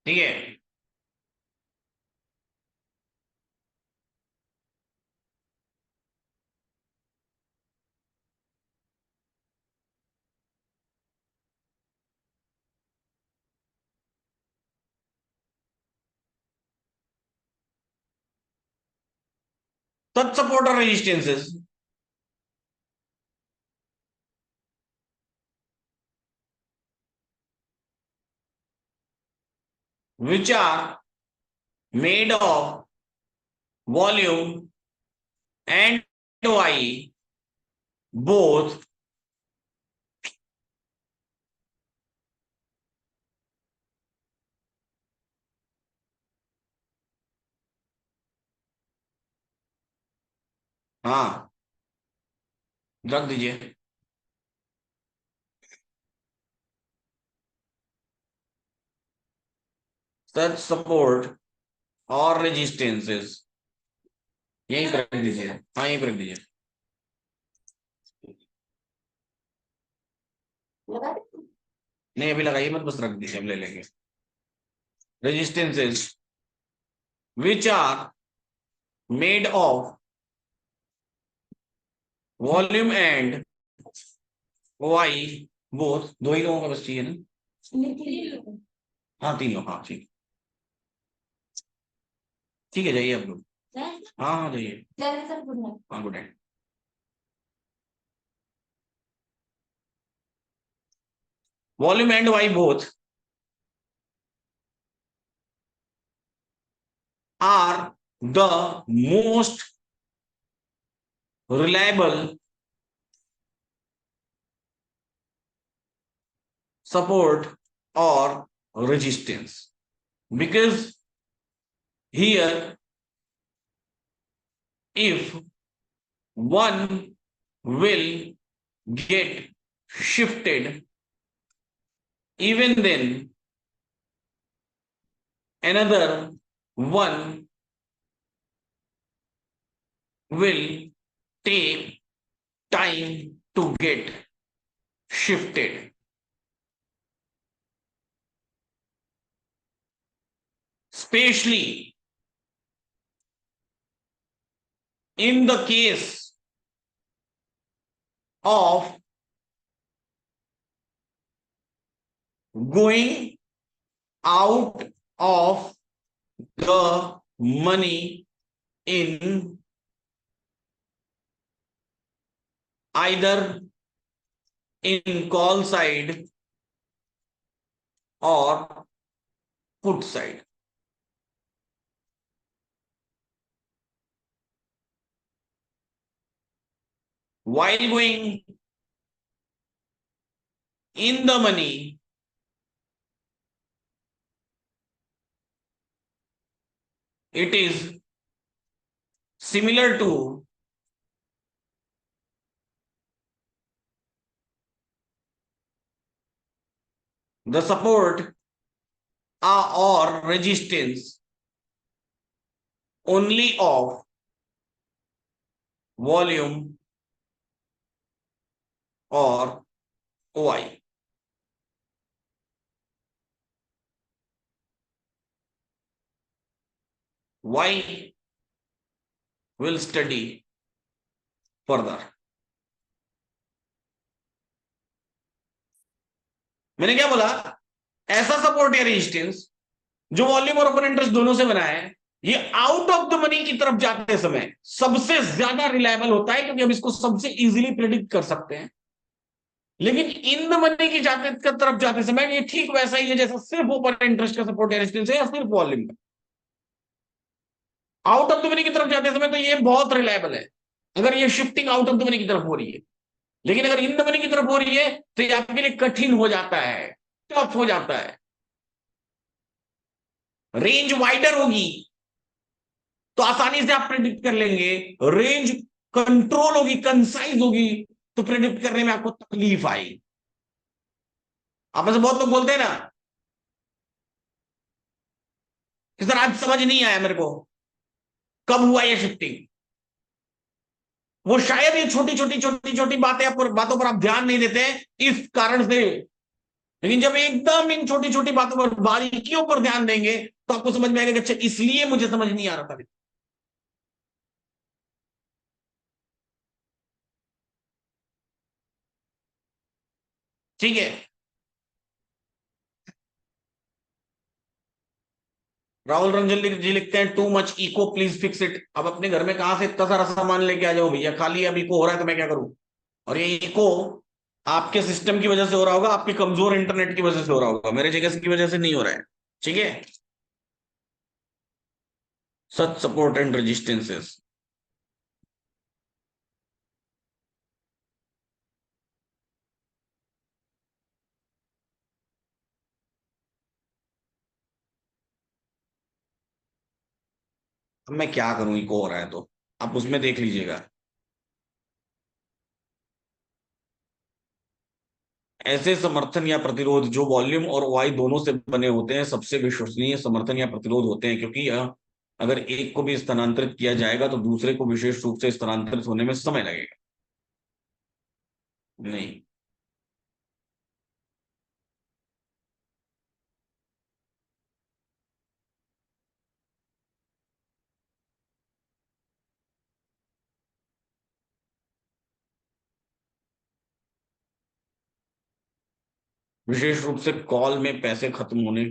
ठीक है, such support or resistances which are made of volume and y both हाँ रख दीजिए, such support और resistances यहीं पर रख दीजिए, हाँ यहीं पर रख दीजिए, नहीं अभी लगाइए मत, बस रख दीजिए, हम ले लेंगे। Resistances which are made of volume and y both, दो ही लोगों का बस चाहिए ना, हाँ 3 लोग, हाँ ठीक, ठीक है जाइए आप लोग, हाँ हाँ जाइए, हाँ good night. Volume and y both are the most reliable support or resistance, because here if one will get shifted, even then another one will take time to get shifted. Especially in the case of going out of the money in either in call side or put side. While going in the money, it is similar to the support or resistance only of volume or OI. Why will study further. मैंने क्या बोला, ऐसा support या resistance जो volume और open interest दोनों से बना है, ये आउट ऑफ द मनी की तरफ जाते समय सबसे ज्यादा रिलायबल होता है, क्योंकि हम इसको सबसे इजीली प्रेडिक्ट कर सकते हैं। लेकिन इन द मनी की तरफ जाते समय ये ठीक वैसा ही है जैसा सिर्फ ओपन इंटरेस्ट का सपोर्ट या रेजिस्टेंस है या सिर्फ वॉल्यूम का। आउट ऑफ द मनी की तरफ जाते समय तो ये बहुत रिलायबल है, अगर ये shifting out of the money की तरफ हो रही है। लेकिन अगर इन द मनी की तरफ हो रही है तो ये आपके लिए कठिन हो जाता है, टफ हो जाता है। रेंज वाइडर होगी तो आसानी से आप प्रेडिक्ट कर लेंगे, रेंज कंट्रोल होगी, कंसाइज होगी, तो प्रेडिक्ट करने में आपको तकलीफ आएगी। आप में से बहुत लोग बोलते हैं ना कि सर आज समझ नहीं आया मेरे को कब हुआ ये शिफ्टिंग। वो शायद ये छोटी छोटी बातों पर आप ध्यान नहीं देते इस कारण से। लेकिन जब एकदम इन छोटी छोटी बातों पर, बारीकियों पर ध्यान देंगे तो आपको समझ में आएगा कि अच्छा इसलिए मुझे समझ नहीं आ रहा था। ठीक है। राहुल रंजन जी लिखते हैं too much echo please fix it. अब अपने घर में कहां से इतना सारा सामान लेके आ जाओ भैया, खाली अब इको हो रहा है तो मैं क्या करूं। और ये इको आपके सिस्टम की वजह से हो रहा होगा, आपके कमजोर इंटरनेट की वजह से हो रहा होगा, मेरे जगह की वजह से नहीं हो रहा है। ठीक है। सच सपोर्ट एंड रेजिस्टेंसेस। अब मैं क्या करूं, इको हो रहा है तो आप उसमें देख लीजिएगा। ऐसे समर्थन या प्रतिरोध जो वॉल्यूम और वाई दोनों से बने होते हैं सबसे विश्वसनीय समर्थन या प्रतिरोध होते हैं, क्योंकि यह अगर एक को भी स्थानांतरित किया जाएगा तो दूसरे को विशेष रूप से स्थानांतरित होने में समय लगेगा। नहीं, विशेष रूप से कॉल में पैसे खत्म होने।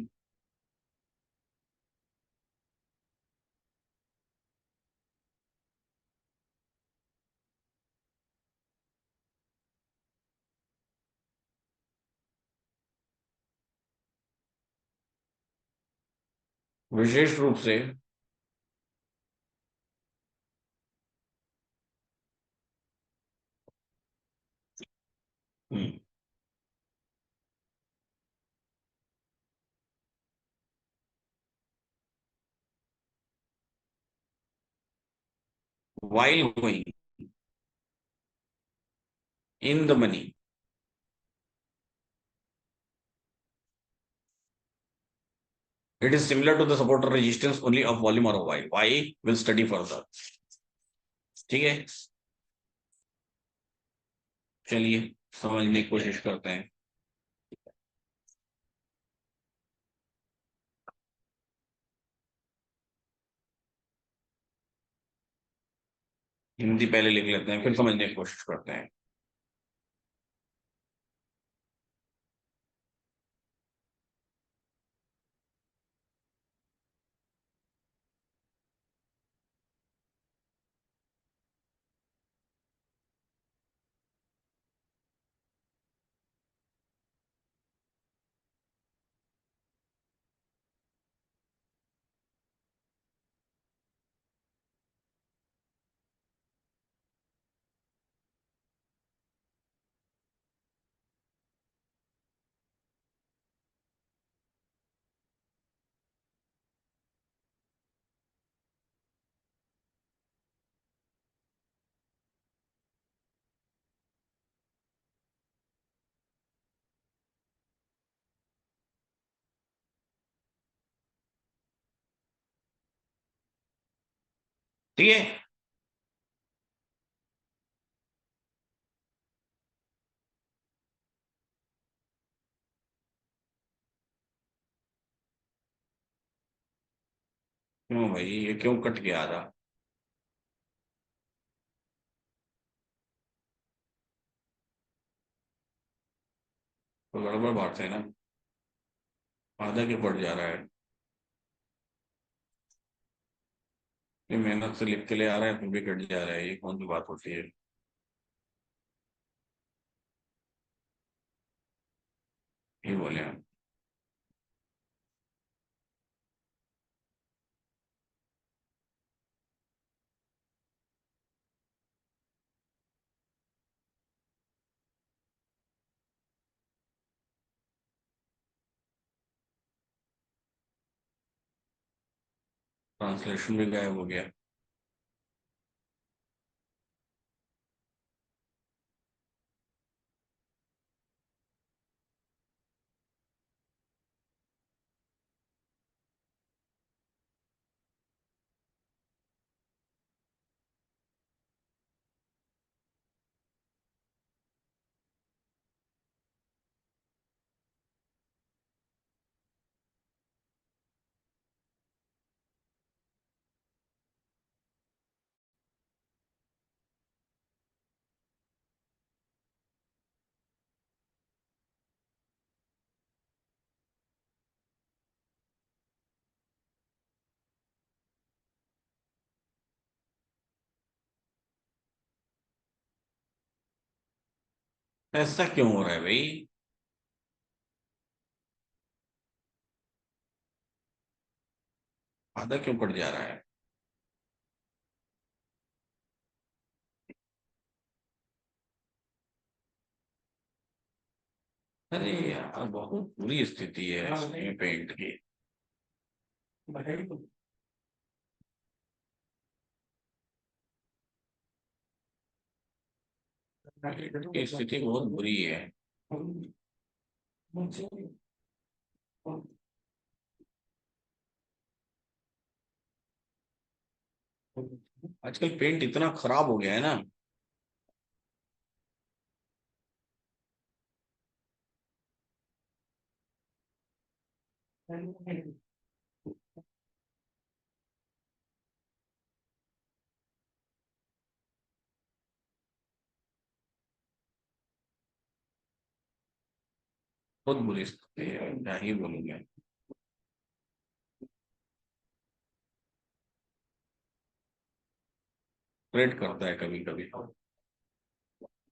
विशेष रूप से while going in the money, It is similar to the supporter resistance only of volume or y. Y will study further. ठीक है, चलिए समझने की कोशिश करते हैं. हिंदी पहले लिख लेते हैं, फिर समझने की कोशिश करते हैं. ठीक है, क्यों भाई, ये क्यों कट गया आधा? तो गड़बड़ बात है ना, आधा क्यों कट जा रहा है? ये मेहनत से लिख के ले आ रहा है फिर भी कट जा रहा है, ये कौन सी बात होती है? ये बोले हम. ट्रांसलेशन भी गायब हो गया. ऐसा क्यों हो रहा है भाई? आधा क्यों कट जा रहा है? अरे यार, बहुत बुरी स्थिति है इसमें पेंट की. पेंट की स्थिति बहुत बुरी है. आजकल पेंट इतना खराब हो गया है ना. बहुत बुरी स्थिति है, क्या ही बोलूंगा. फ्रस्ट्रेट करता है कभी कभी.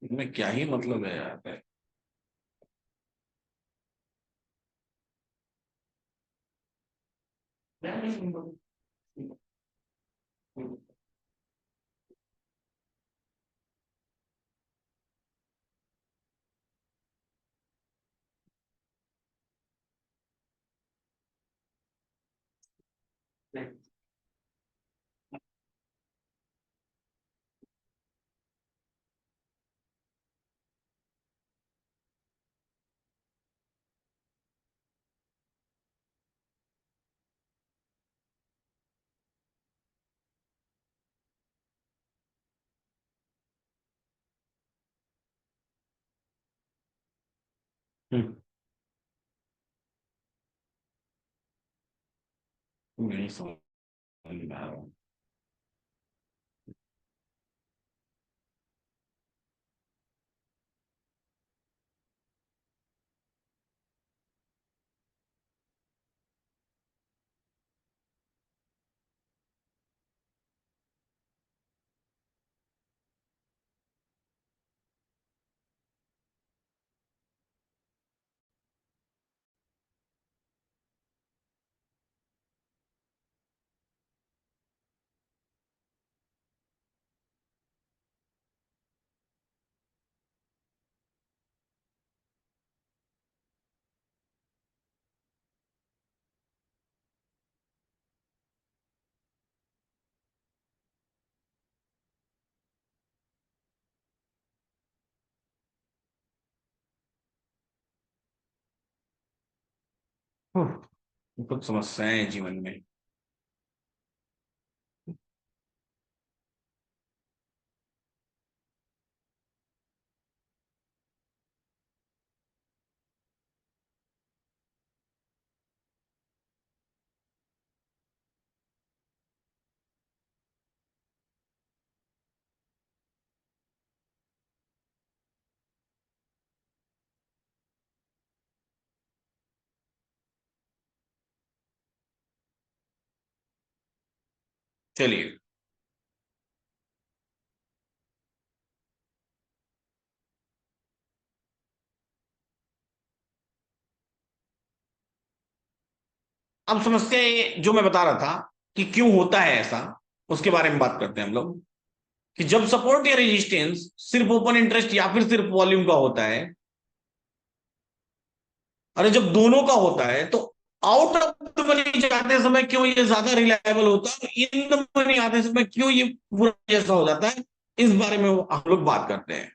इनमें क्या ही मतलब है यार. हम्म, नहीं समझ नहीं आ रहा। कुछ समस्याएं हैं जीवन में। चलिए, अब समस्या ये जो मैं बता रहा था कि क्यों होता है ऐसा, उसके बारे में बात करते हैं हम लोग। कि जब सपोर्ट या रेजिस्टेंस सिर्फ ओपन इंटरेस्ट या फिर सिर्फ वॉल्यूम का होता है, अरे जब दोनों का होता है तो आउट ऑफ द मनी जाते समय क्यों ये ज्यादा रिलायबल होता है, इन द मनी आते समय क्यों ये पूरा जैसा हो जाता है, इस बारे में हम लोग बात करते हैं।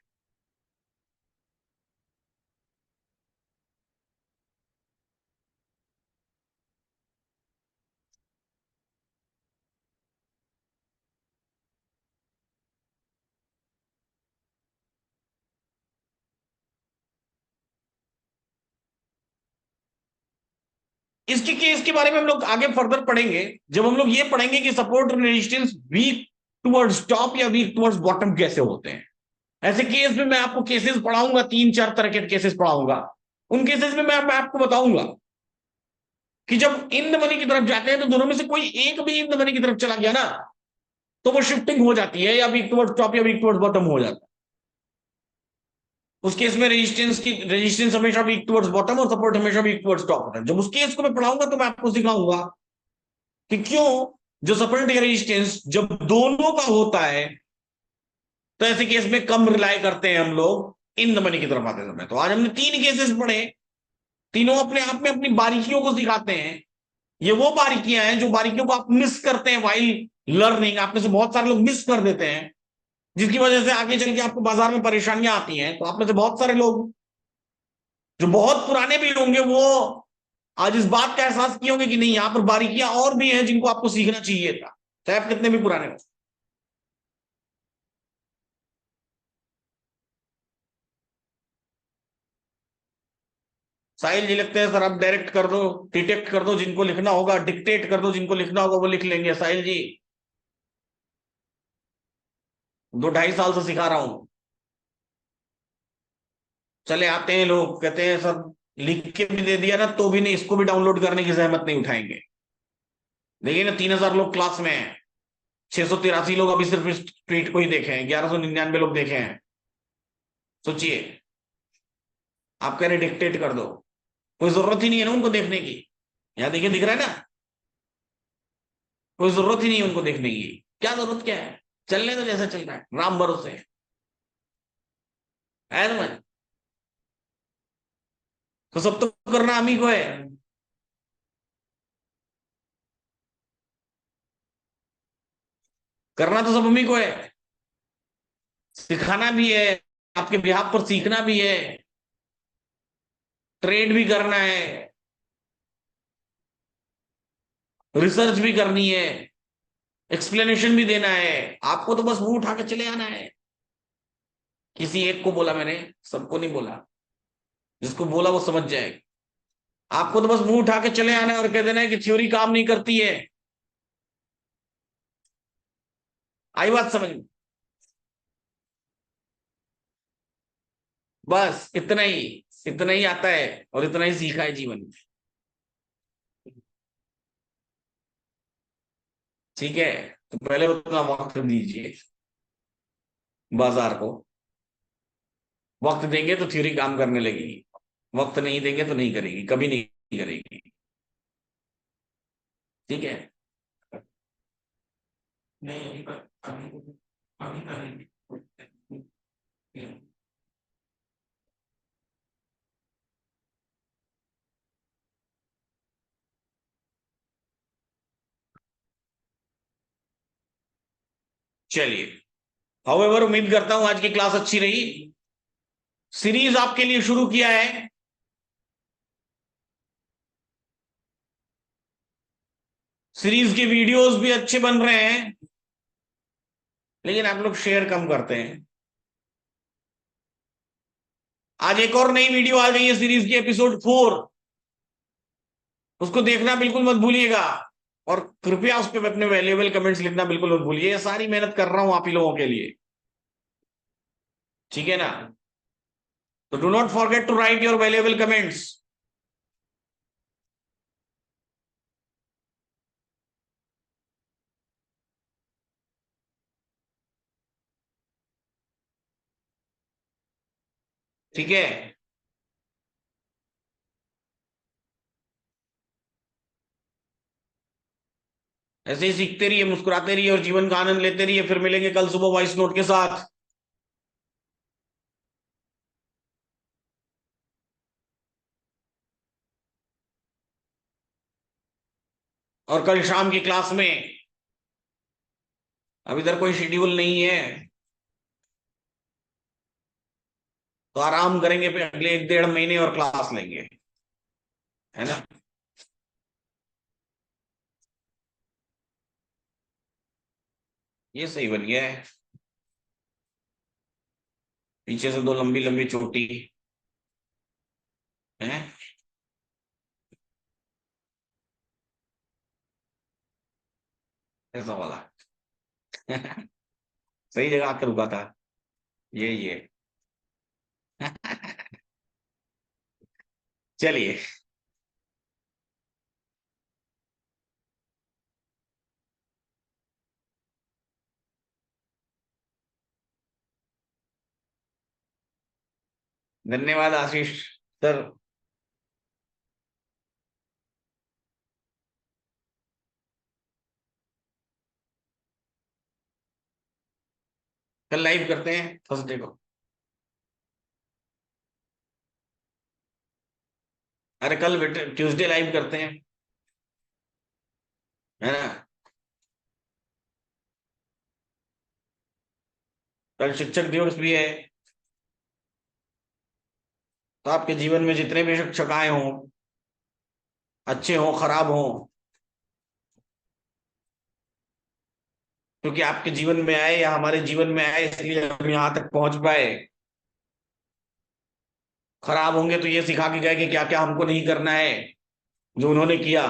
इसके केस के बारे में हम लोग आगे फर्दर पढ़ेंगे, जब हम लोग ये पढ़ेंगे कि सपोर्ट और रेजिस्टेंस वीक टुवर्ड्स टॉप या वीक टुवर्ड्स बॉटम कैसे होते हैं। ऐसे केस में मैं आपको केसेस पढ़ाऊंगा, 3-4 तरह के केसेस पढ़ाऊंगा। उन केसेस में मैं आपको बताऊंगा कि जब इन द मनी की तरफ जाते हैं तो दोनों में से कोई एक भी इन द मनी की तरफ चला गया ना, तो वो शिफ्टिंग हो जाती है, या वीक टुवर्ड्स टॉप या वीक टुवर्ड्स बॉटम हो जाता है। उस केस में रेजिस्टेंस हमेशा वीक टुवर्ड्स बॉटम और सपोर्ट हमेशा वीक टुवर्ड्स टॉप होता है। जब उस केस को मैं पढ़ाऊंगा तो मैं आपको सिखाऊंगा कि क्यों जो सपोर्ट या रेजिस्टेंस जब दोनों का होता है तो ऐसे केस में कम रिलाई करते हैं हम लोग इन द मनी की तरफ आते समय। तो आज हमने 3 केसेस पढ़े, तीनों अपने आप में अपनी बारीकियों को सिखाते हैं। ये वो बारीकियां हैं जो बारीकियों को आप मिस करते हैं वाइल लर्निंग, आप में से बहुत सारे लोग मिस कर देते हैं, जिसकी वजह से आगे चल के आपको बाजार में परेशानियां आती हैं। तो आप में से बहुत सारे लोग जो बहुत पुराने भी होंगे वो आज इस बात का एहसास किए होंगे कि नहीं, यहां पर बारीकियां और भी हैं जिनको आपको सीखना चाहिए था, चाहे आप कितने भी पुराने हो। साहिल जी लिखते हैं सर आप डायरेक्ट कर दो, डिटेक्ट कर दो, जिनको लिखना होगा डिक्टेट कर दो, जिनको लिखना होगा वो लिख लेंगे। साहिल जी 2-2.5 साल से सिखा रहा हूं। चले आते हैं लोग कहते हैं सर लिख के भी दे दिया ना तो भी नहीं, इसको भी डाउनलोड करने की जहमत नहीं उठाएंगे। देखिए ना 3,000 लोग क्लास में हैं, 683 लोग अभी सिर्फ इस ट्वीट को ही देखे हैं, 1199 लोग देखे हैं। सोचिए, आप कह रहे डिक्टेट कर दो, कोई जरूरत ही नहीं है ना उनको देखने की। यहाँ देखिए दिख रहा है ना, कोई जरूरत ही नहीं है उनको देखने की। क्या जरूरत क्या है, चलने तो जैसा चल रहा है राम भरोसे है समझ। तो सब तो करना हम ही को है, करना तो सब हम ही को है, सिखाना भी है, आपके बिहाफ पर सीखना भी है, ट्रेड भी करना है, रिसर्च भी करनी है, एक्सप्लेनेशन भी देना है। आपको तो बस मुंह उठा के चले आना है। किसी एक को बोला मैंने, सबको नहीं बोला। जिसको बोला वो समझ जाएगा। आपको तो बस मुंह उठा के चले आना है और कह देना है कि थ्योरी काम नहीं करती है। आई बात समझ में? बस इतना ही आता है और इतना ही सीखा है जीवन में। ठीक है, तो पहले उतना वक्त दीजिए बाजार को। वक्त देंगे तो थ्योरी काम करने लगेगी, वक्त नहीं देंगे तो नहीं करेगी, कभी नहीं करेगी। ठीक है। नहीं अभी अभी करेंगे। चलिए, हाउएवर उम्मीद करता हूं आज की क्लास अच्छी रही। सीरीज आपके लिए शुरू किया है, सीरीज के वीडियोस भी अच्छे बन रहे हैं, लेकिन आप लोग शेयर कम करते हैं। आज एक और नई वीडियो आ गई है सीरीज की, एपिसोड 4। उसको देखना बिल्कुल मत भूलिएगा, और कृपया उस पर अपने वैल्यूएबल कमेंट्स लिखना बिल्कुल मत भूलिए। ये सारी मेहनत कर रहा हूं आप ही लोगों के लिए, ठीक है ना? तो do not forget to write your valuable comments. ठीक है, ऐसे ही सीखते रहिए, मुस्कुराते रहिए और जीवन का आनंद लेते रहिए। फिर मिलेंगे कल सुबह वॉइस नोट के साथ। और कल शाम की क्लास में, अब इधर कोई शेड्यूल नहीं है, तो आराम करेंगे, फिर अगले 1 डेढ़ महीने और क्लास लेंगे, है ना? ये सही बन गया है, पीछे से 2 लंबी लंबी चोटी है, ऐसा वाला। सही जगह आकर रुका था ये। चलिए, धन्यवाद आशीष सर। कल लाइव करते हैं थर्सडे को। अरे कल बेटे ट्यूसडे लाइव करते हैं, है ना? कल शिक्षक दिवस भी है, तो आपके जीवन में जितने भी शिक्षक आए हों, अच्छे हों खराब हों, क्योंकि आपके जीवन में आए या हमारे जीवन में आए इसलिए हम यहाँ तक पहुंच पाए। खराब होंगे तो ये सिखा के गए कि क्या क्या हमको नहीं करना है जो उन्होंने किया,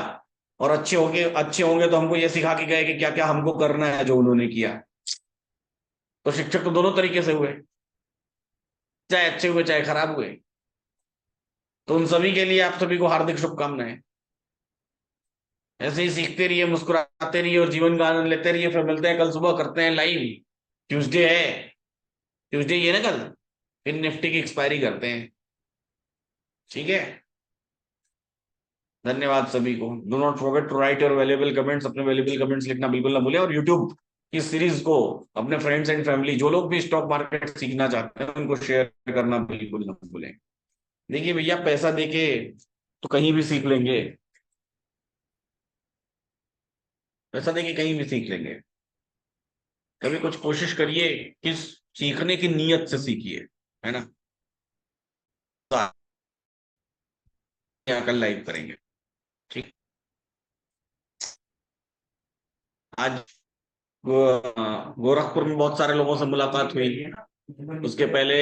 और अच्छे होंगे तो हमको ये सिखा के गए कि क्या क्या हमको करना है जो उन्होंने किया। तो शिक्षक तो दोनों तरीके से हुए, चाहे अच्छे हुए चाहे खराब हुए। तो उन सभी के लिए आप सभी को हार्दिक शुभकामनाएं। ऐसे ही सीखते रहिए, मुस्कुराते रहिए और जीवन का आनंद लेते रहिए। फिर मिलते हैं कल सुबह, करते हैं लाइव। ट्यूसडे है, ट्यूसडे ये ना कल, फिर निफ्टी की एक्सपायरी करते हैं। ठीक है, धन्यवाद सभी को। Do not forget to write your valuable comments, अपने वैल्यूएबल कमेंट्स लिखना बिल्कुल ना भूलें। और यूट्यूब की सीरीज को अपने फ्रेंड्स एंड फैमिली, जो लोग भी स्टॉक मार्केट सीखना चाहते हैं, उनको शेयर करना बिल्कुल ना भूलें। देखिए भैया, पैसा देके तो कहीं भी सीख लेंगे, पैसा देके कहीं भी सीख लेंगे। कभी कुछ कोशिश करिए, किस सीखने की नीयत से सीखिए, है ना? तो यहाँ कल लाइव करेंगे। ठीक, आज गोरखपुर में बहुत सारे लोगों से मुलाकात हुई, उसके पहले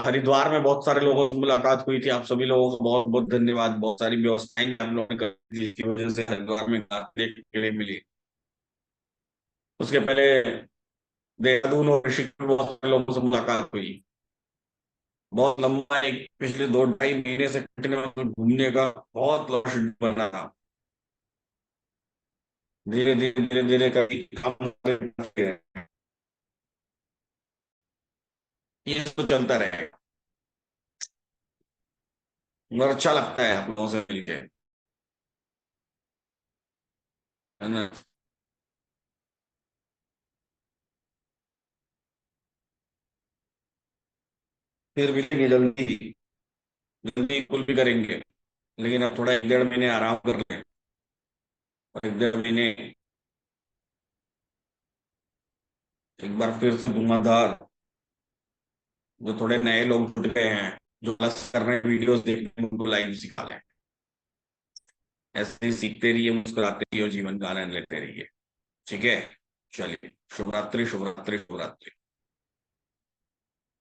हरिद्वार में बहुत सारे लोगों से मुलाकात हुई थी। आप सभी लोगों का बहुत बहुत धन्यवाद। बहुत सारी व्यवस्थाएं हम लोगों ने कर दी, जिसकी वजह से हरिद्वार में देखने के लिए मिली। उसके पहले देहरादून और ऋषिकेश में बहुत सारे लोगों से मुलाकात हुई। बहुत लंबा एक पिछले 2 ढाई महीने से कंटिन्यू घूमने का बहुत लंबा शेड्यूल बना था। धीरे धीरे धीरे धीरे कभी काम करते हैं। ये तो चलता रहेगा, मगर अच्छा लगता है आप लोगों से मिलके, है ना। फिर मिलेंगे जल्दी, जल्दी कुल भी करेंगे। लेकिन अब थोड़ा 1 डेढ़ महीने आराम कर लें, और 1 डेढ़ महीने एक बार फिर से धुआंधार, जो थोड़े नए लोग जुट गए हैं, जो प्लस कर रहे हैं वीडियोस देखने में, उनको लाइव सिखा लें। ऐसे ही सीखते रहिए, मुस्कुराते रहिए और जीवन का आनंद लेते रहिए। ठीक है, चलिए, शुभ रात्रि शुभ रात्रि शुभ रात्रि।